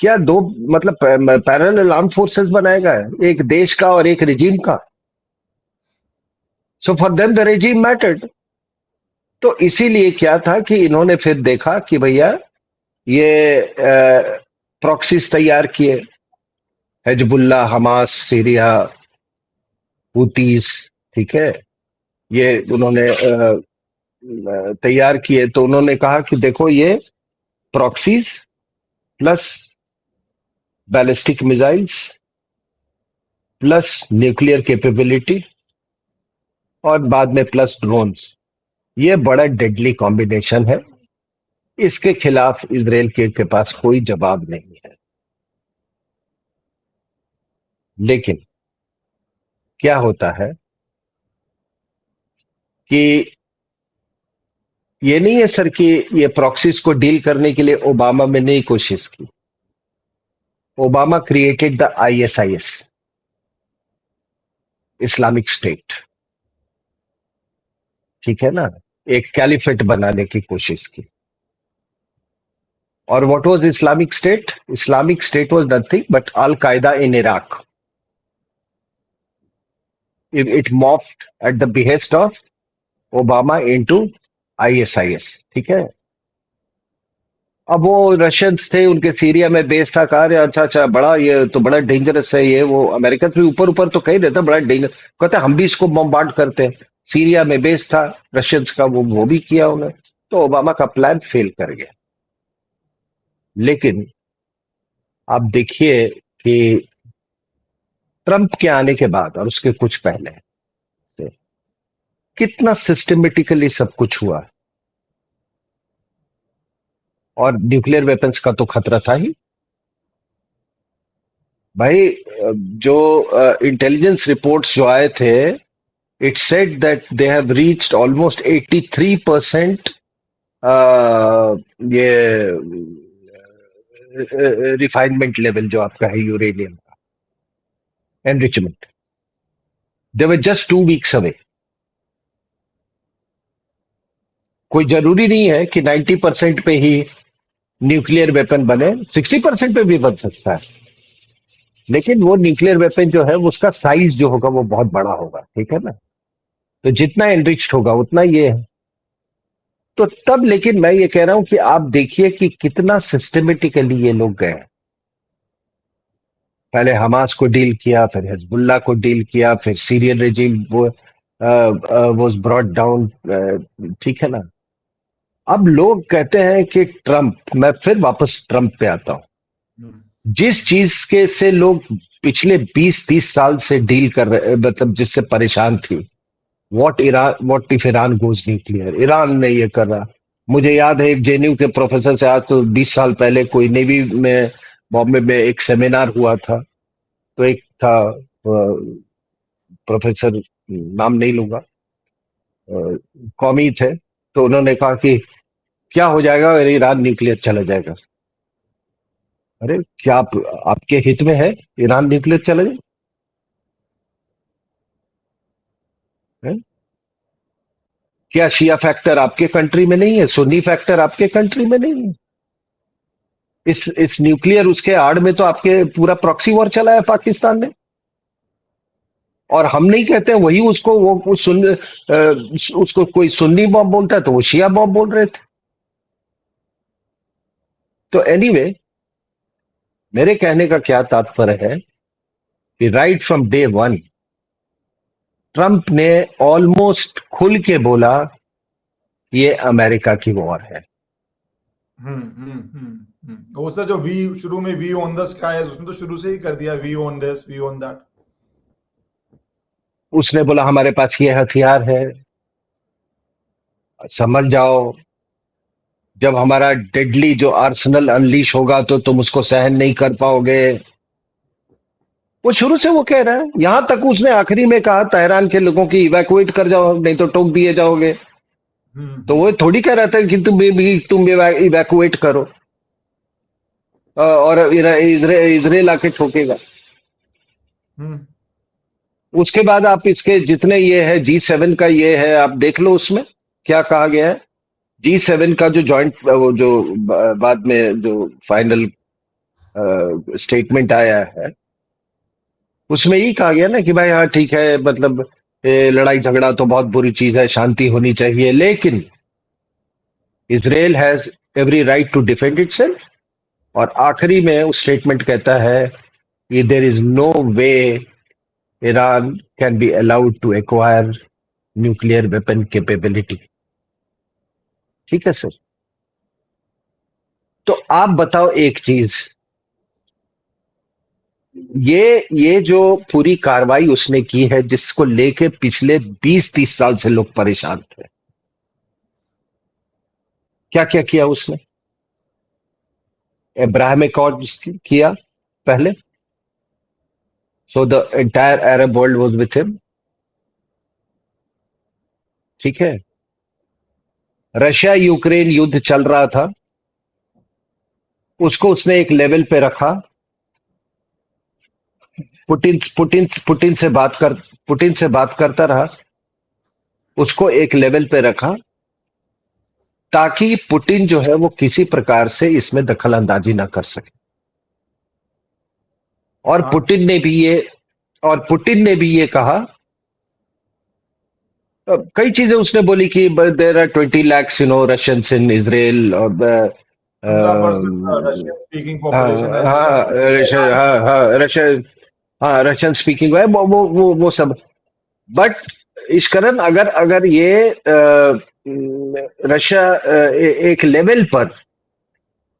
क्या दो, मतलब पैरेलल आर्म फोर्सेस बनाएगा, एक देश का और एक रिजीम का? So for them the regime mattered. तो इसीलिए क्या था कि इन्होंने फिर देखा कि भैया ये प्रॉक्सीज तैयार किए, हिजबुल्ला, हमास, सीरिया, हुतीस, ठीक है, ये उन्होंने तैयार किए। तो उन्होंने कहा कि देखो ये proxies plus ballistic missiles plus nuclear capability और बाद में प्लस ड्रोन्स, ये बड़ा डेडली कॉम्बिनेशन है। इसके खिलाफ इसराइल के पास कोई जवाब नहीं है। लेकिन क्या होता है कि ये नहीं है सर कि ये प्रॉक्सीज को डील करने के लिए ओबामा में नहीं कोशिश की। Obama created the ISIS, Islamic state, ठीक है ना, एक कैलिफेट बनाने की कोशिश की। और what was Islamic State? Islamic State was nothing but Al Qaeda in Iraq. It morphed at the behest of Obama into ISIS, ठीक है। अब वो रशियंस थे, उनके सीरिया में बेस था, कहा अच्छा अच्छा, बड़ा ये तो बड़ा डेंजरस है, ये वो अमेरिका भी ऊपर ऊपर तो कह देता बड़ा डेंजर, कहते हम भी इसको बम्बार्ड करते हैं। सीरिया में बेस था रशियंस का, वो भी किया उन्होंने। तो ओबामा का प्लान फेल कर गया। लेकिन आप देखिए कि ट्रंप के आने के बाद और उसके कुछ पहले से कितना सिस्टमेटिकली सब कुछ हुआ। और न्यूक्लियर वेपन्स का तो खतरा था ही भाई। जो इंटेलिजेंस रिपोर्ट्स जो आए थे, it said that they have reached almost 83% ये रिफाइनमेंट लेवल जो आपका है यूरेनियम का enrichment. They were just 2 weeks away. कोई जरूरी नहीं है कि 90% पे ही न्यूक्लियर वेपन बने, 60% पे भी बन सकता है, लेकिन वो न्यूक्लियर वेपन जो है उसका साइज जो होगा वो बहुत बड़ा होगा, ठीक है ना। तो जितना एनरिच्ड होगा उतना ये है। तो तब लेकिन मैं ये कह रहा हूं कि आप देखिए कि कितना सिस्टमेटिकली ये लोग गए। पहले हमास को डील किया, फिर हिजबुल्लाह को डील किया, फिर सीरियन रेजिम वो वाज ब्रॉट डाउन, ठीक है ना। अब लोग कहते हैं कि ट्रंप, मैं फिर वापस ट्रंप पे आता हूं। जिस चीज के से लोग पिछले 20-30 साल से डील कर रहे, मतलब जिससे परेशान थी, what if Iran goes nuclear, Iran ने ये कर रहा। मुझे याद है एक जेएनयू के प्रोफेसर से, आज तो 20 साल पहले, कोई नेवी में बॉम्बे में एक सेमिनार हुआ था। तो एक था प्रोफेसर, नाम नहीं लूंगा, कौमी थे। तो उन्होंने कहा कि क्या हो जाएगा अगर ईरान न्यूक्लियर चला जाएगा। अरे क्या आपके हित में है ईरान न्यूक्लियर चला जाए? है? क्या शिया फैक्टर आपके कंट्री में नहीं है? सुन्नी फैक्टर आपके कंट्री में नहीं है? इस न्यूक्लियर उसके आड़ में तो आपके पूरा प्रॉक्सी वॉर चला है पाकिस्तान ने। और हम नहीं कहते हैं, वही उसको वो उसको कोई सुन्नी बॉम्ब बोलता है तो वो शिया बॉम्ब बोल रहे थे। तो एनीवे, मेरे कहने का क्या तात्पर्य है कि right from day one Trump ने ऑलमोस्ट खुल के बोला ये अमेरिका की वॉर है। वो सर जो वी शुरू में वी ऑन द स्काई है, उसने तो शुरू से ही कर दिया, we on this we on that. उसने बोला हमारे पास ये हथियार है, समझ जाओ, जब हमारा डेडली जो आर्सनल अनलीश होगा तो तुम उसको सहन नहीं कर पाओगे। वो शुरू से वो कह रहा है। यहां तक उसने आखिरी में कहा तेहरान के लोगों की इवैक्यूएट कर जाओ, नहीं तो टोक दिए जाओगे। तो वो थोड़ी कह रहा था कि तुम इवैक्यूएट करो और इजराइल आके ठोकेगा। उसके बाद आप इसके जितने ये है G7 का ये है, आप देख लो उसमें क्या कहा गया है। G7 का जो जॉइंट, वो जो बाद में जो फाइनल स्टेटमेंट आया है, उसमें यही कहा गया ना कि भाई हाँ ठीक है, मतलब लड़ाई झगड़ा तो बहुत बुरी चीज है, शांति होनी चाहिए, लेकिन Israel has every right to defend itself. और आखिरी में उस स्टेटमेंट कहता है कि there is no way Iran can be allowed to acquire nuclear weapon capability. ठीक है सर। तो आप बताओ एक चीज, ये जो पूरी कार्रवाई उसने की है, जिसको लेके पिछले 20-30 साल से लोग परेशान थे, क्या क्या किया उसने? अब्राहम अकॉर्ड किया पहले, so the entire Arab world was with him. ठीक है। रशिया यूक्रेन युद्ध चल रहा था, उसको उसने एक लेवल पे रखा। पुतिन से बात करता रहा, उसको एक लेवल पे रखा, ताकि पुतिन जो है वो किसी प्रकार से इसमें दखल अंदाजी ना कर सके। और हाँ। पुतिन ने भी ये कहा, कई चीजें उसने बोली कि there are 20 lakhs Russians in Israel, और 15% रशियन स्पीकिंग पॉपुलेशन है इसका। हाँ रशिया, हाँ रशियन स्पीकिंग है, वो सब। बट इश्करन, अगर अगर ये रशिया एक लेवल पर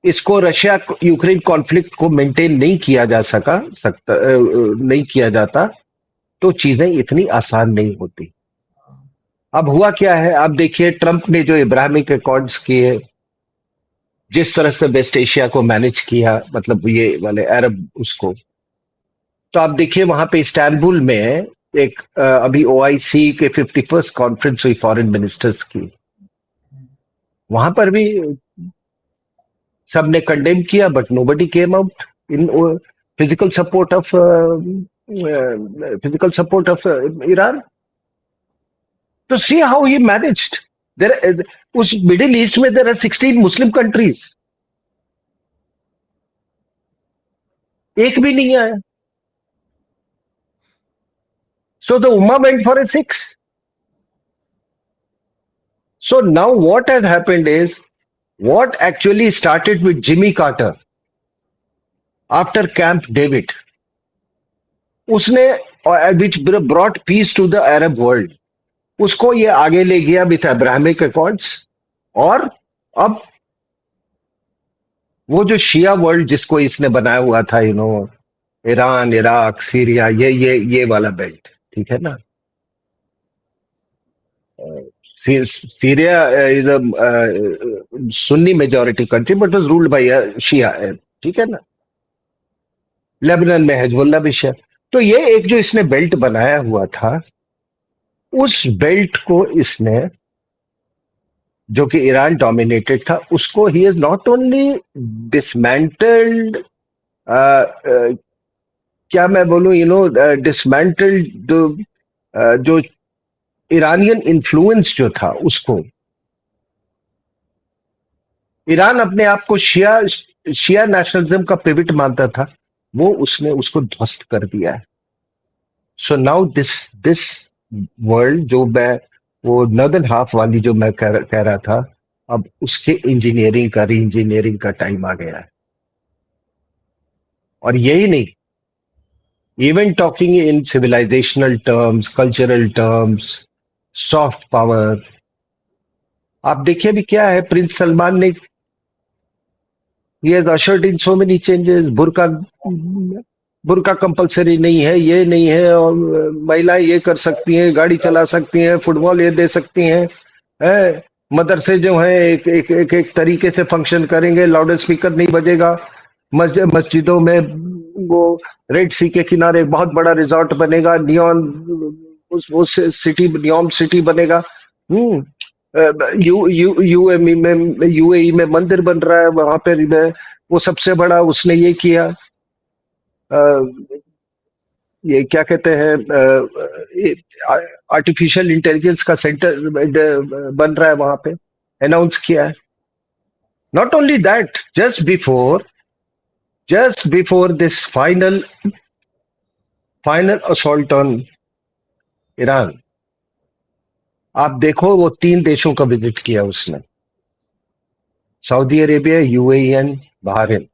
इसको रशिया यूक्रेन कॉन्फ्लिक्ट को मेंटेन नहीं किया जा सकता, नहीं किया जाता, तो चीजें इतनी आसान नहीं होती। अब हुआ क्या है, आप देखिए ट्रंप ने जो इब्राहिमिक अकॉर्ड्स किए, जिस तरह से वेस्ट एशिया को मैनेज किया, मतलब ये वाले अरब उसको, तो आप देखिए वहां पे इस्तांबुल में एक अभी OIC के 51st कॉन्फ्रेंस हुई फॉरेन मिनिस्टर्स की। वहां पर भी सबने कंडेम किया, but nobody came out in physical support of physical support of Iran. To see how he managed. उस मिडिल ईस्ट में there are 16 मुस्लिम कंट्रीज, एक भी नहीं आया. So the Ummah went for a 6. So now what has happened is, what actually started with Jimmy Carter after Camp David, उसने which brought peace to the Arab world, उसको ये आगे ले गया विथ अब्राहमिक अकॉर्ड्स. और अब वो जो शिया वर्ल्ड जिसको इसने बनाया हुआ था, ईरान, इराक, सीरिया, ये वाला बेल्ट, ठीक है ना. Syria is a Sunni majority country but was ruled by Shia, ठीक है ना. लेबनान में हिजबुल्लाह भी शिया. तो ये एक जो इसने बेल्ट बनाया हुआ था, उस बेल्ट को इसने, जो कि ईरान डोमिनेटेड था, उसको he is not only dismantled, क्या मैं बोलूं, डिसमेंटल्ड जो ईरानियन इन्फ्लुएंस जो था उसको. ईरान अपने आप को शिया नेशनलिज्म का पिविट मानता था, वो उसने उसको ध्वस्त कर दिया है. सो नाउ दिस वर्ल्ड, जो मैं वो नॉर्दर्न हाफ वाली जो मैं कह रहा था, अब उसके इंजीनियरिंग का, री इंजीनियरिंग का टाइम आ गया है. और यही नहीं, even talking in civilisational terms, cultural terms, soft power. आप देखिए अभी क्या है, प्रिंस सलमान ने, he has ushered in so many changes. बुर्का कंपलसरी नहीं है, ये नहीं है, और महिलाएं ये कर सकती हैं, गाड़ी चला सकती हैं, फुटबॉल ये दे सकती हैं, मदरसे जो हैं एक तरीके से फंक्शन करेंगे, लाउड स्पीकर नहीं बजेगा, मस्जिदों में वो रेड सी के किनारे एक बहुत बड़ा रिजॉर्ट बनेगा, नियॉन, वो सिटी, नियॉन सिटी बनेगा. यूएई में मंदिर बन रहा है, वहां पर वो सबसे बड़ा उसने ये किया, ये क्या कहते हैं, आर्टिफिशियल इंटेलिजेंस का सेंटर बन रहा है वहां पे, अनाउंस किया है. Not only that, just before this final assault on Iran, आप देखो वो 3 देशों का विजिट किया उसने, Saudi Arabia, UAE and Bahrain,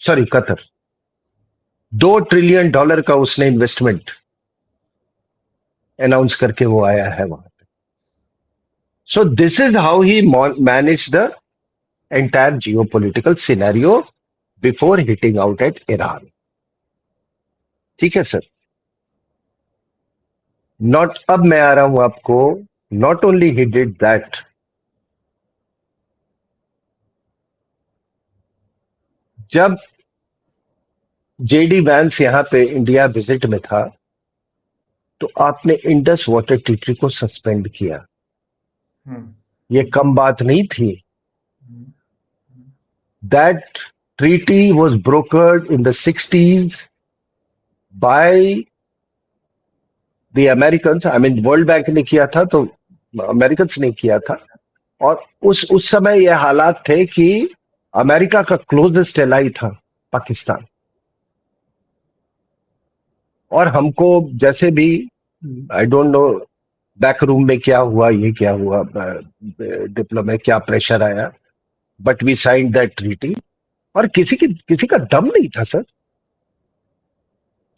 sorry Qatar. $2 trillion का उसने इन्वेस्टमेंट अनाउंस करके वो आया है वहां पे. So this is how he manage the entire geopolitical scenario before hitting out at Iran. ठीक है सर. नॉट, अब मैं आ रहा हूं आपको, not only he did that, जब जेडी वैंस यहां पे इंडिया विजिट में था, तो आपने इंडस वाटर ट्रीटी को सस्पेंड किया. ये कम बात नहीं थी. That treaty was brokered in the 60s by the Americans. I mean world bank ने किया था, तो अमेरिकन्स ने किया था. और उस समय ये हालात थे कि अमेरिका का क्लोजेस्ट एलाई था पाकिस्तान, और हमको जैसे भी, I don't know back room में क्या हुआ, ये क्या हुआ, डिप्लोमेट में क्या प्रेशर आया, but we signed that treaty. और किसी का दम नहीं था सर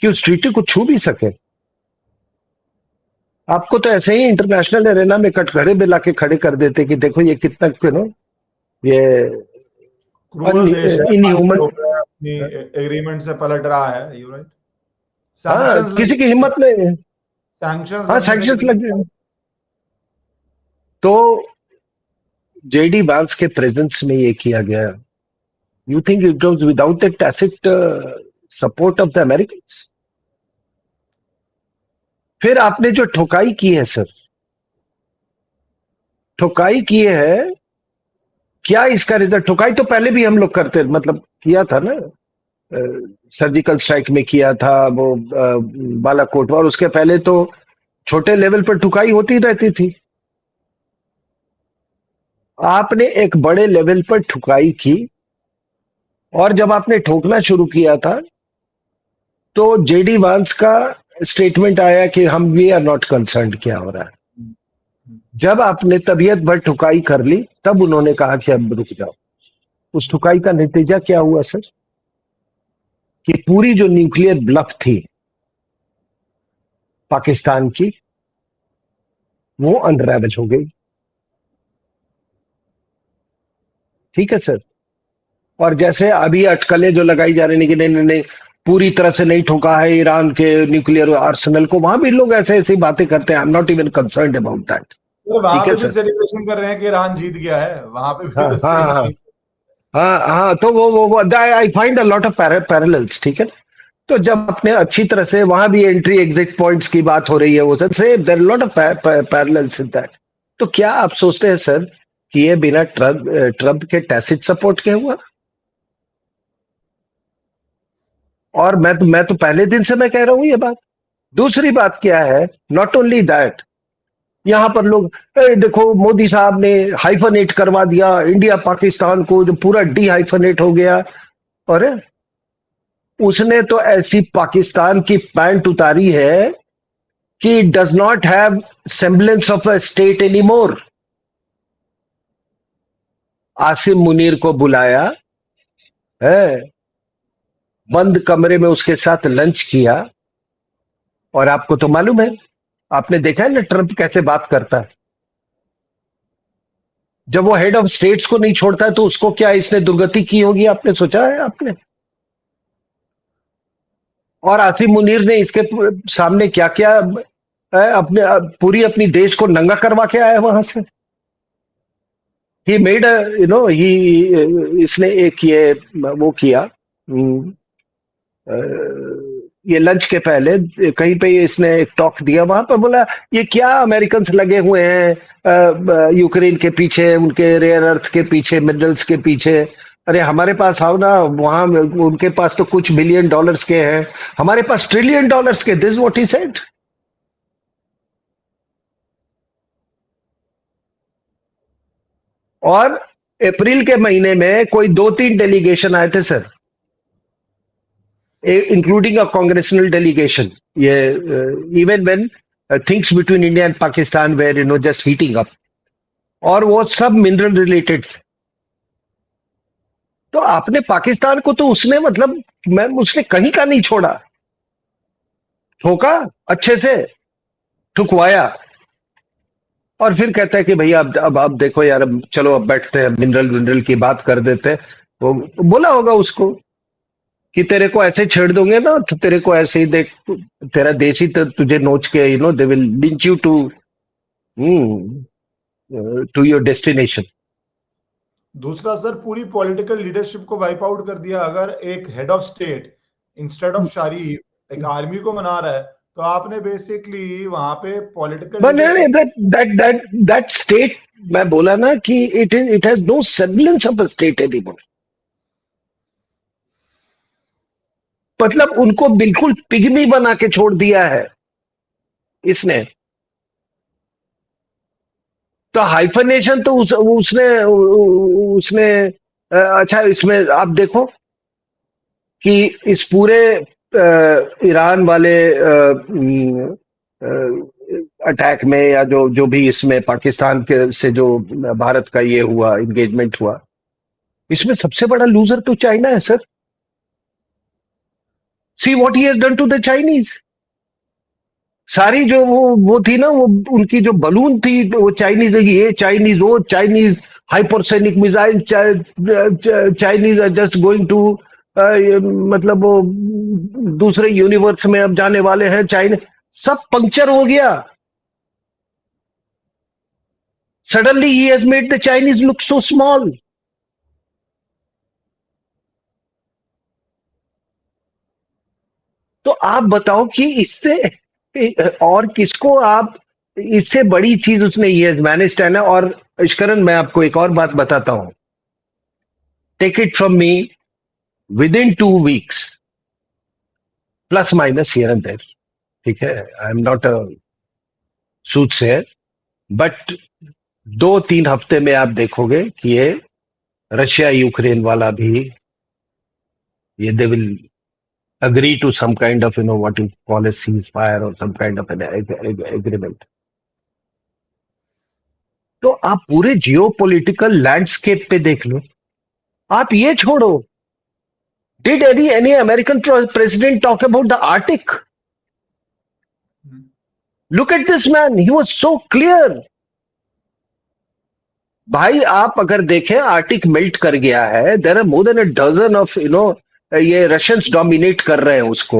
कि उस ट्रीटी को छू भी सके. आपको तो ऐसे ही इंटरनेशनल एरेना में कटघरे में लाके खड़े कर देते कि देखो ये कितना ये क्रूअल देश है, इनह्यूमन. अपनी एग्रीमेंट से पलट रहा है. You right. हाँ, किसी की हिम्मत नहीं है. सैंक्शंस, हाँ, सैंक्शंस लग गए. तो जेडी वैंस के प्रेजेंस में ये किया गया. You think it was without the tacit support of the Americans? फिर आपने जो ठोकाई की है सर, ठोकाई की है, क्या इसका रिजल्ट? ठोकाई तो पहले भी हम लोग करते, मतलब किया था ना. सर्जिकल स्ट्राइक में किया था, वो बालाकोट, और उसके पहले तो छोटे लेवल पर ठुकाई होती रहती थी। आपने एक बड़े लेवल पर ठुकाई की, और जब आपने ठोकना शुरू किया था तो जेडी वांस का स्टेटमेंट आया कि हम वी आर नॉट कंसर्न्ड क्या हो रहा है। जब आपने तबीयत भर ठुकाई कर ली, तब उन्होंने कहा कि अब रुक जाओ। उस ठुकाई का नतीजा क्या हुआ सर? कि पूरी जो न्यूक्लियर ब्लफ थी पाकिस्तान की, वो अनरेवल हो गई। ठीक है सर। और जैसे अभी अटकलें जो लगाई जा रही है कि नहीं नहीं नहीं, पूरी तरह से नहीं ठोका है ईरान के न्यूक्लियर आर्सेनल को, वहां भी लोग ऐसे ऐसी बातें करते हैं। आई am not even concerned about that. तो वहां ठीक है पे भी सर। सेलिब्रेशन कर रहे हैं कि ईरान जीत गया है, वहां पे भी हाँ तो हाँ सेम हाँ थिंग। हाँ हाँ, तो वो I find a lot of parallels. ठीक है। तो जब अपने अच्छी तरह से वहां भी एंट्री एग्जिट पॉइंट्स की बात हो रही है, वो सर से there lot of parallels in that. तो क्या आप सोचते हैं सर कि ये बिना ट्रम्प के टैसिट सपोर्ट के हुआ? और मैं तो पहले दिन से मैं कह रहा हूं ये बात। दूसरी बात क्या है, नॉट ओनली दैट, यहां पर लोग देखो मोदी साहब ने हाइफनेट करवा दिया इंडिया पाकिस्तान को, जो पूरा डी हाइफनेट हो गया। और उसने तो ऐसी पाकिस्तान की पैंट उतारी है कि does not have semblance of a state any more. Asim Munir को बुलाया है, बंद कमरे में उसके साथ लंच किया, और आपको तो मालूम है, आपने देखा है ना ट्रंप कैसे बात करता है। जब वो हेड ऑफ स्टेट्स को नहीं छोड़ता है तो उसको क्या इसने दुर्गति की होगी, आपने सोचा है आपने? और आसिम मुनीर ने इसके सामने क्या क्या अपने पूरी अपनी देश को नंगा करवा के आया वहां से। ही मेड ही इसने एक ये वो किया, अ, ये लंच के पहले कहीं पे इसने एक टॉक दिया, वहां पर बोला ये क्या अमेरिकन लगे हुए हैं यूक्रेन के पीछे, उनके रेयर अर्थ के पीछे, मिनरल्स के पीछे। अरे हमारे पास आओ ना, वहां उनके पास तो कुछ बिलियन डॉलर्स के हैं, हमारे पास ट्रिलियन डॉलर्स के। This what he said. और अप्रैल के महीने में कोई 2-3 डेलीगेशन आए थे sir, including a congressional delegation. Yeah, even when things between India and Pakistan were just heating up, और वो सब मिनरल रिलेटेड। तो आपने पाकिस्तान को तो उसने मतलब मैं उसने कहीं का नहीं छोड़ा, ठोका, अच्छे से ठुकवाया। और फिर कहता है कि भैया अब देखो यार, अब चलो अब बैठते हैं, मिनरल मिनरल की बात कर देते हैं। वो बोला होगा उसको कि तेरे को ऐसे छेड़ दोगे ना तो तेरे को ऐसे ही देख, तेरा देश ही तुझे नोच के they will lynch you to your destination. दूसरा सर, पूरी पॉलिटिकल लीडरशिप को वाइप आउट कर दिया। अगर एक head of state instead of शारी एक आर्मी को मना रहा है, तो आपने बेसिकली वहां पे पॉलिटिकल लीडरशिप। दैट स्टेट, मैं बोला ना कि it has no semblance of a state anymore. मतलब उनको बिल्कुल पिग्मी बना के छोड़ दिया है इसने। तो हाइफनेशन तो उसने उसने अच्छा, इसमें आप देखो कि इस पूरे ईरान वाले अटैक में, या जो जो भी इसमें पाकिस्तान के से जो भारत का ये हुआ एंगेजमेंट हुआ, इसमें सबसे बड़ा लूजर तो चाइना है sir. See what he has done to the Chinese. सारी जो वो थी ना, वो उनकी जो बलून थी, वो चाइनीज, ये चाइनीज, वो Chinese, hypersonic missile Chinese are just going to, मतलब वो दूसरे यूनिवर्स में अब जाने वाले हैं चाइना। सब पंक्चर हो गया। Suddenly he has made the Chinese look so small. तो आप बताओ कि इससे और किसको आप, इससे बड़ी चीज उसने ये मैनेज है ना। और इश्करन, मैं आपको एक और बात बताता हूं, take it from me, within 2 weeks, plus minus here and there. ठीक है, I am not a soothsayer, but 2-3 हफ्ते में आप देखोगे कि ये रशिया यूक्रेन वाला भी, ये they will agree to some kind of, what you call a ceasefire or some kind of an agreement. तो आप पूरे जियोपॉलिटिकल लैंडस्केप पे देख लो, आप ये छोड़ो, did any American president talk about the Arctic? Look at this man, he was so clear. भाई आप अगर देखें, आर्टिक मेल्ट कर गया है, there are more than a dozen of ये रशियंस डोमिनेट कर रहे हैं उसको।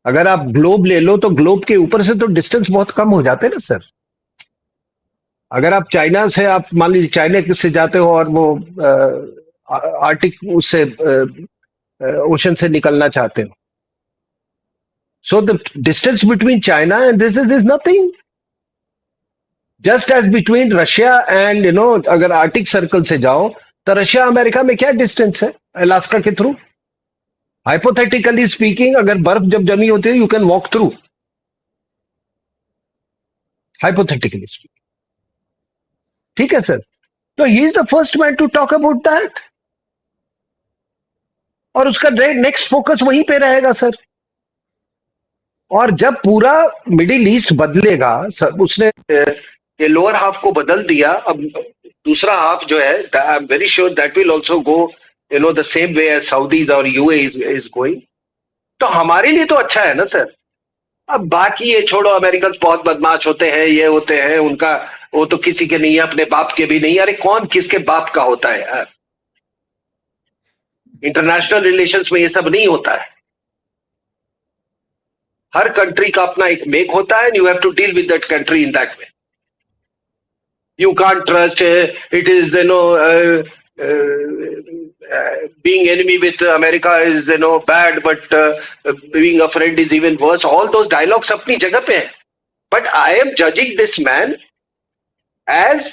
अगर आप ग्लोब ले लो तो ग्लोब के ऊपर से तो डिस्टेंस बहुत कम हो जाते हैं ना सर। अगर आप चाइना से, आप मान लीजिए चाइना से जाते हो और वो आर्टिक उससे ओशन से निकलना चाहते हो, so the distance between China and this is nothing, just as between Russia and अगर आर्टिक सर्कल से जाओ तो रशिया अमेरिका में क्या डिस्टेंस है अलास्का के थ्रू। हाइपोथेटिकली स्पीकिंग, अगर बर्फ जब जमी होती है, you can walk through, hypothetically speaking. ठीक है सर, तो he is the first man to talk about that, और उसका नेक्स्ट फोकस वहीं पे रहेगा सर। और जब पूरा मिडिल ईस्ट बदलेगा सर, उसने ये लोअर हाफ को बदल दिया, अब दूसरा हाफ जो है, I am very sure that will also go the same way as Saudis और यूए इज गोइंग। तो हमारे लिए तो अच्छा है ना सर। अब बाकी ये छोड़ो, अमेरिकन बहुत बदमाश होते हैं, ये होते हैं, उनका वो तो किसी के नहीं है, अपने बाप के भी नहीं। अरे कौन किसके बाप का होता है यार, इंटरनेशनल रिलेशंस में ये सब नहीं होता है। हर कंट्री का अपना एक मेक होता है, you have to deal with that country in that way. You can't trust, it is, being enemy with America is, bad, but being a friend is even worse. All those dialogues अपनी जगह पे हैं. But I am judging this man as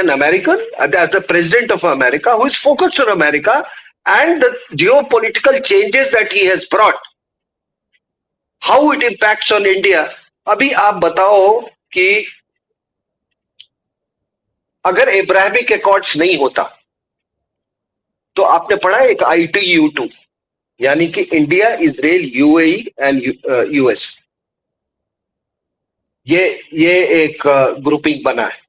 an American, as the president of America, who is focused on America and the geopolitical changes that he has brought. How it impacts on India. अभी आप बताओ कि अगर Abrahamic accords नहीं होता, तो आपने पढ़ा एक ITU2, यानी कि India, Israel, UAE and US, ये एक ग्रुपिंग बना है।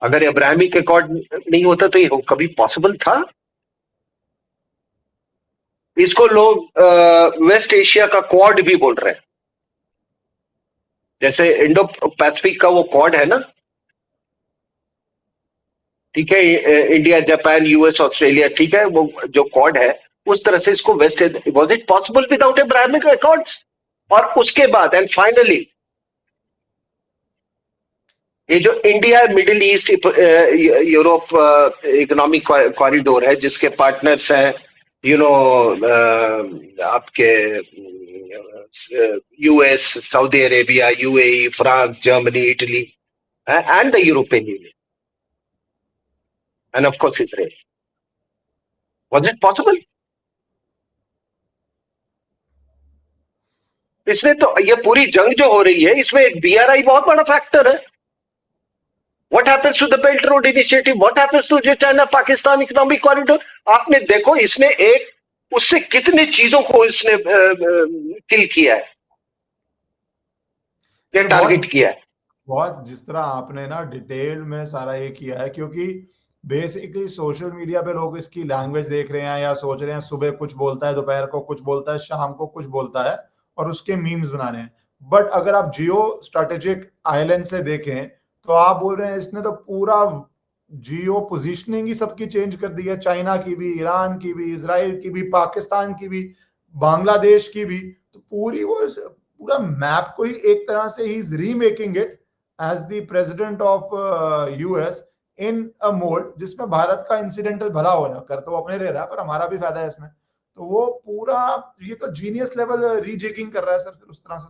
अगर इब्राहिमिक अकॉर्ड नहीं होता तो ये कभी पॉसिबल था? इसको लोग वेस्ट एशिया का क्वाड भी बोल रहे हैं, जैसे इंडो पैसिफिक का वो क्वाड है ना, ठीक है, इंडिया, जापान, यूएस, ऑस्ट्रेलिया, ठीक है, वो जो क्वाड है, उस तरह से इसको west, was it possible without Abrahamic accords? और उसके बाद एंड फाइनली ये जो India Middle East Europe economic corridor है, जिसके पार्टनर्स हैं आपके US, Saudi Arabia, UAE, France, Germany, Italy and the European Union and of course Israel. Was it possible? इसमें तो ये पूरी जंग जो हो रही है, इसमें एक BRI बहुत बड़ा फैक्टर है। What happens to the Belt Road Initiative? What happens to जो चाइना पाकिस्तान इकोनॉमिक कॉरिडोर? आपने देखो, इसने एक उससे कितने चीजों को इसने किल किया है, ये टारगेट किया है। बहुत जिस तरह आपने ना डिटेल में सारा ये किया है, क्योंकि बेसिकली सोशल मीडिया पे लोग इसकी लैंग्वेज देख रहे हैं या सोच रहे हैं, सुबह कुछ बोलता है, दोपहर को कुछ बोलता है, शाम को कुछ बोलता है, और उसके मीम्स बना रहे हैं। बट अगर आप जियो स्ट्रेटेजिक आइलैंड से देखें तो आप बोल रहे हैं इसने तो पूरा जियो पोजीशनिंग ही सबकी चेंज कर दी है, चाइना की भी, ईरान की भी, इजराइल की भी, पाकिस्तान की भी, बांग्लादेश की भी। तो पूरा मैप को ही एक तरह से he is remaking it as the president of US in a mode जिसमें भारत का इंसिडेंटल भला हो रहा, कर तो अपने रह रहा है, पर हमारा भी फायदा है इसमें। तो वो पूरा ये तो जीनियस लेवल रीजिगिंग कर रहा है सर, फिर उस तरह से।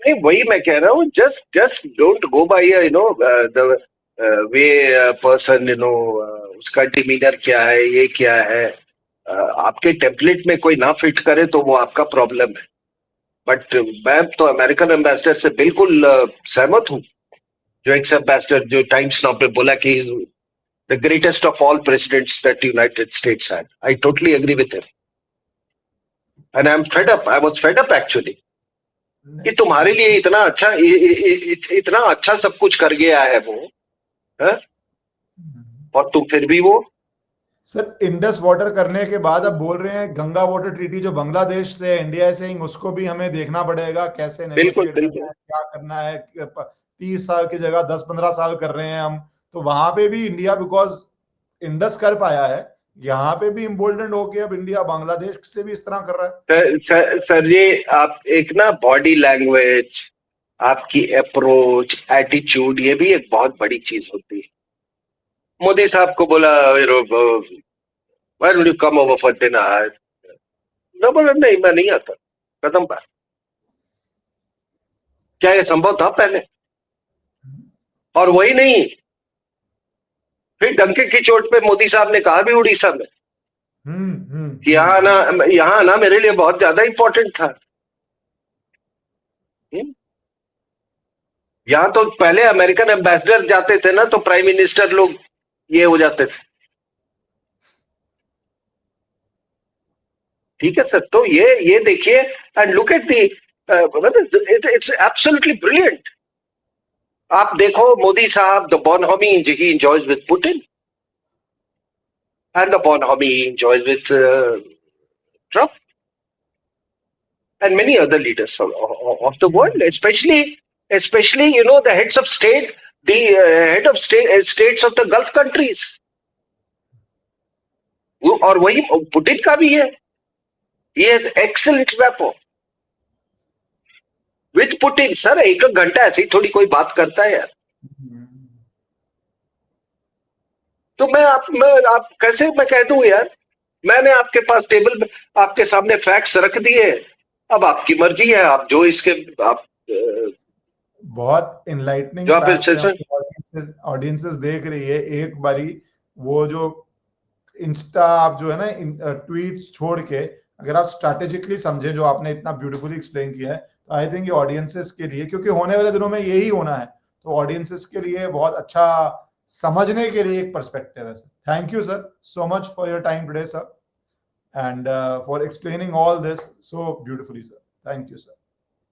नहीं, वही मैं कह रहा हूँ, just don't go by the way person उसका डिमीनर क्या है, ये क्या है, आपके टेम्पलेट में कोई ना फिट करे तो वो आपका प्रॉब्लम है। बट मैं तो अमेरिकन एम्बेसडर से बिल्कुल सहमत हूँ। जो एक्स एम्बेसडर जो टाइम्स नाउ पे बोला कि the greatest of all presidents that United States had, I totally agree with him and I am fed up, I was fed up actually, कि तुम्हारे लिए इतना अच्छा इतना अच्छा सब कुछ कर गया है वो है? और तुम फिर भी वो सर इंडस वाटर करने के बाद अब बोल रहे हैं गंगा वाटर ट्रीटी जो बांग्लादेश से इंडिया से उसको भी हमें देखना पड़ेगा, कैसे बिल्कुल नेगोशिएट करना है, क्या करना है। 30 साल की जगह 10-15 साल कर रहे हैं हम, तो वहां पे भी इंडिया बिकॉज इंडस कर पाया है, यहाँ पे भी इम्पोर्टेंट होके अब इंडिया बांग्लादेश से भी इस तरह कर रहा है। सर ये आप एक ना बॉडी लैंग्वेज, आपकी अप्रोच, एटीट्यूड, ये भी एक बहुत बड़ी चीज होती है। मोदी साहब को बोला why don't you come over for dinner, ना बोला नहीं मैं नहीं आता, खत्म बात। क्या ये संभव था पहले? और वही नहीं, फिर डंके की चोट पे मोदी साहब ने कहा भी उड़ीसा में कि यहाँ ना मेरे लिए बहुत ज्यादा इंपॉर्टेंट था। यहाँ तो पहले अमेरिकन एम्बेसडर जाते थे ना तो प्राइम मिनिस्टर लोग ये हो जाते थे। ठीक है सर, तो ये देखिए and look at the, it's absolutely brilliant. आप देखो मोदी साहब, the bonhomie he enjoys with Putin and the bonhomie he enjoys with Trump and many other leaders of the world, especially you know the heads of state, the head of states of the Gulf countries, और वही Putin का भी है। He has excellent rapport with Putin। Sir एक घंटा ऐसी थोड़ी कोई बात करता है यार। तो आप कैसे मैं कह दूं यार, मैंने आपके पास टेबल में आपके सामने फैक्ट्स रख दिए, अब आपकी मर्जी है, आप जो इसके आप बहुत इनलाइटनिंग फैक्ट्स ऑडियंसेस देख रही है। एक बारी वो जो इंस्टा आप जो है ना ट्वीट्स छोड़ के अगर आप स्ट्रैटेजिकली समझे जो आपने इतना ब्यूटीफुली एक्सप्लेन किया है, तो आई थिंक ये ऑडियंसेस के लिए, क्योंकि होने वाले दिनों में यही होना है, तो ऑडियंसेस के लिए बहुत अच्छा समझने के लिए एक पर्सपेक्टिव है sir. Thank you sir so much for your time today sir and for explaining all this so beautifully sir. Thank you sir.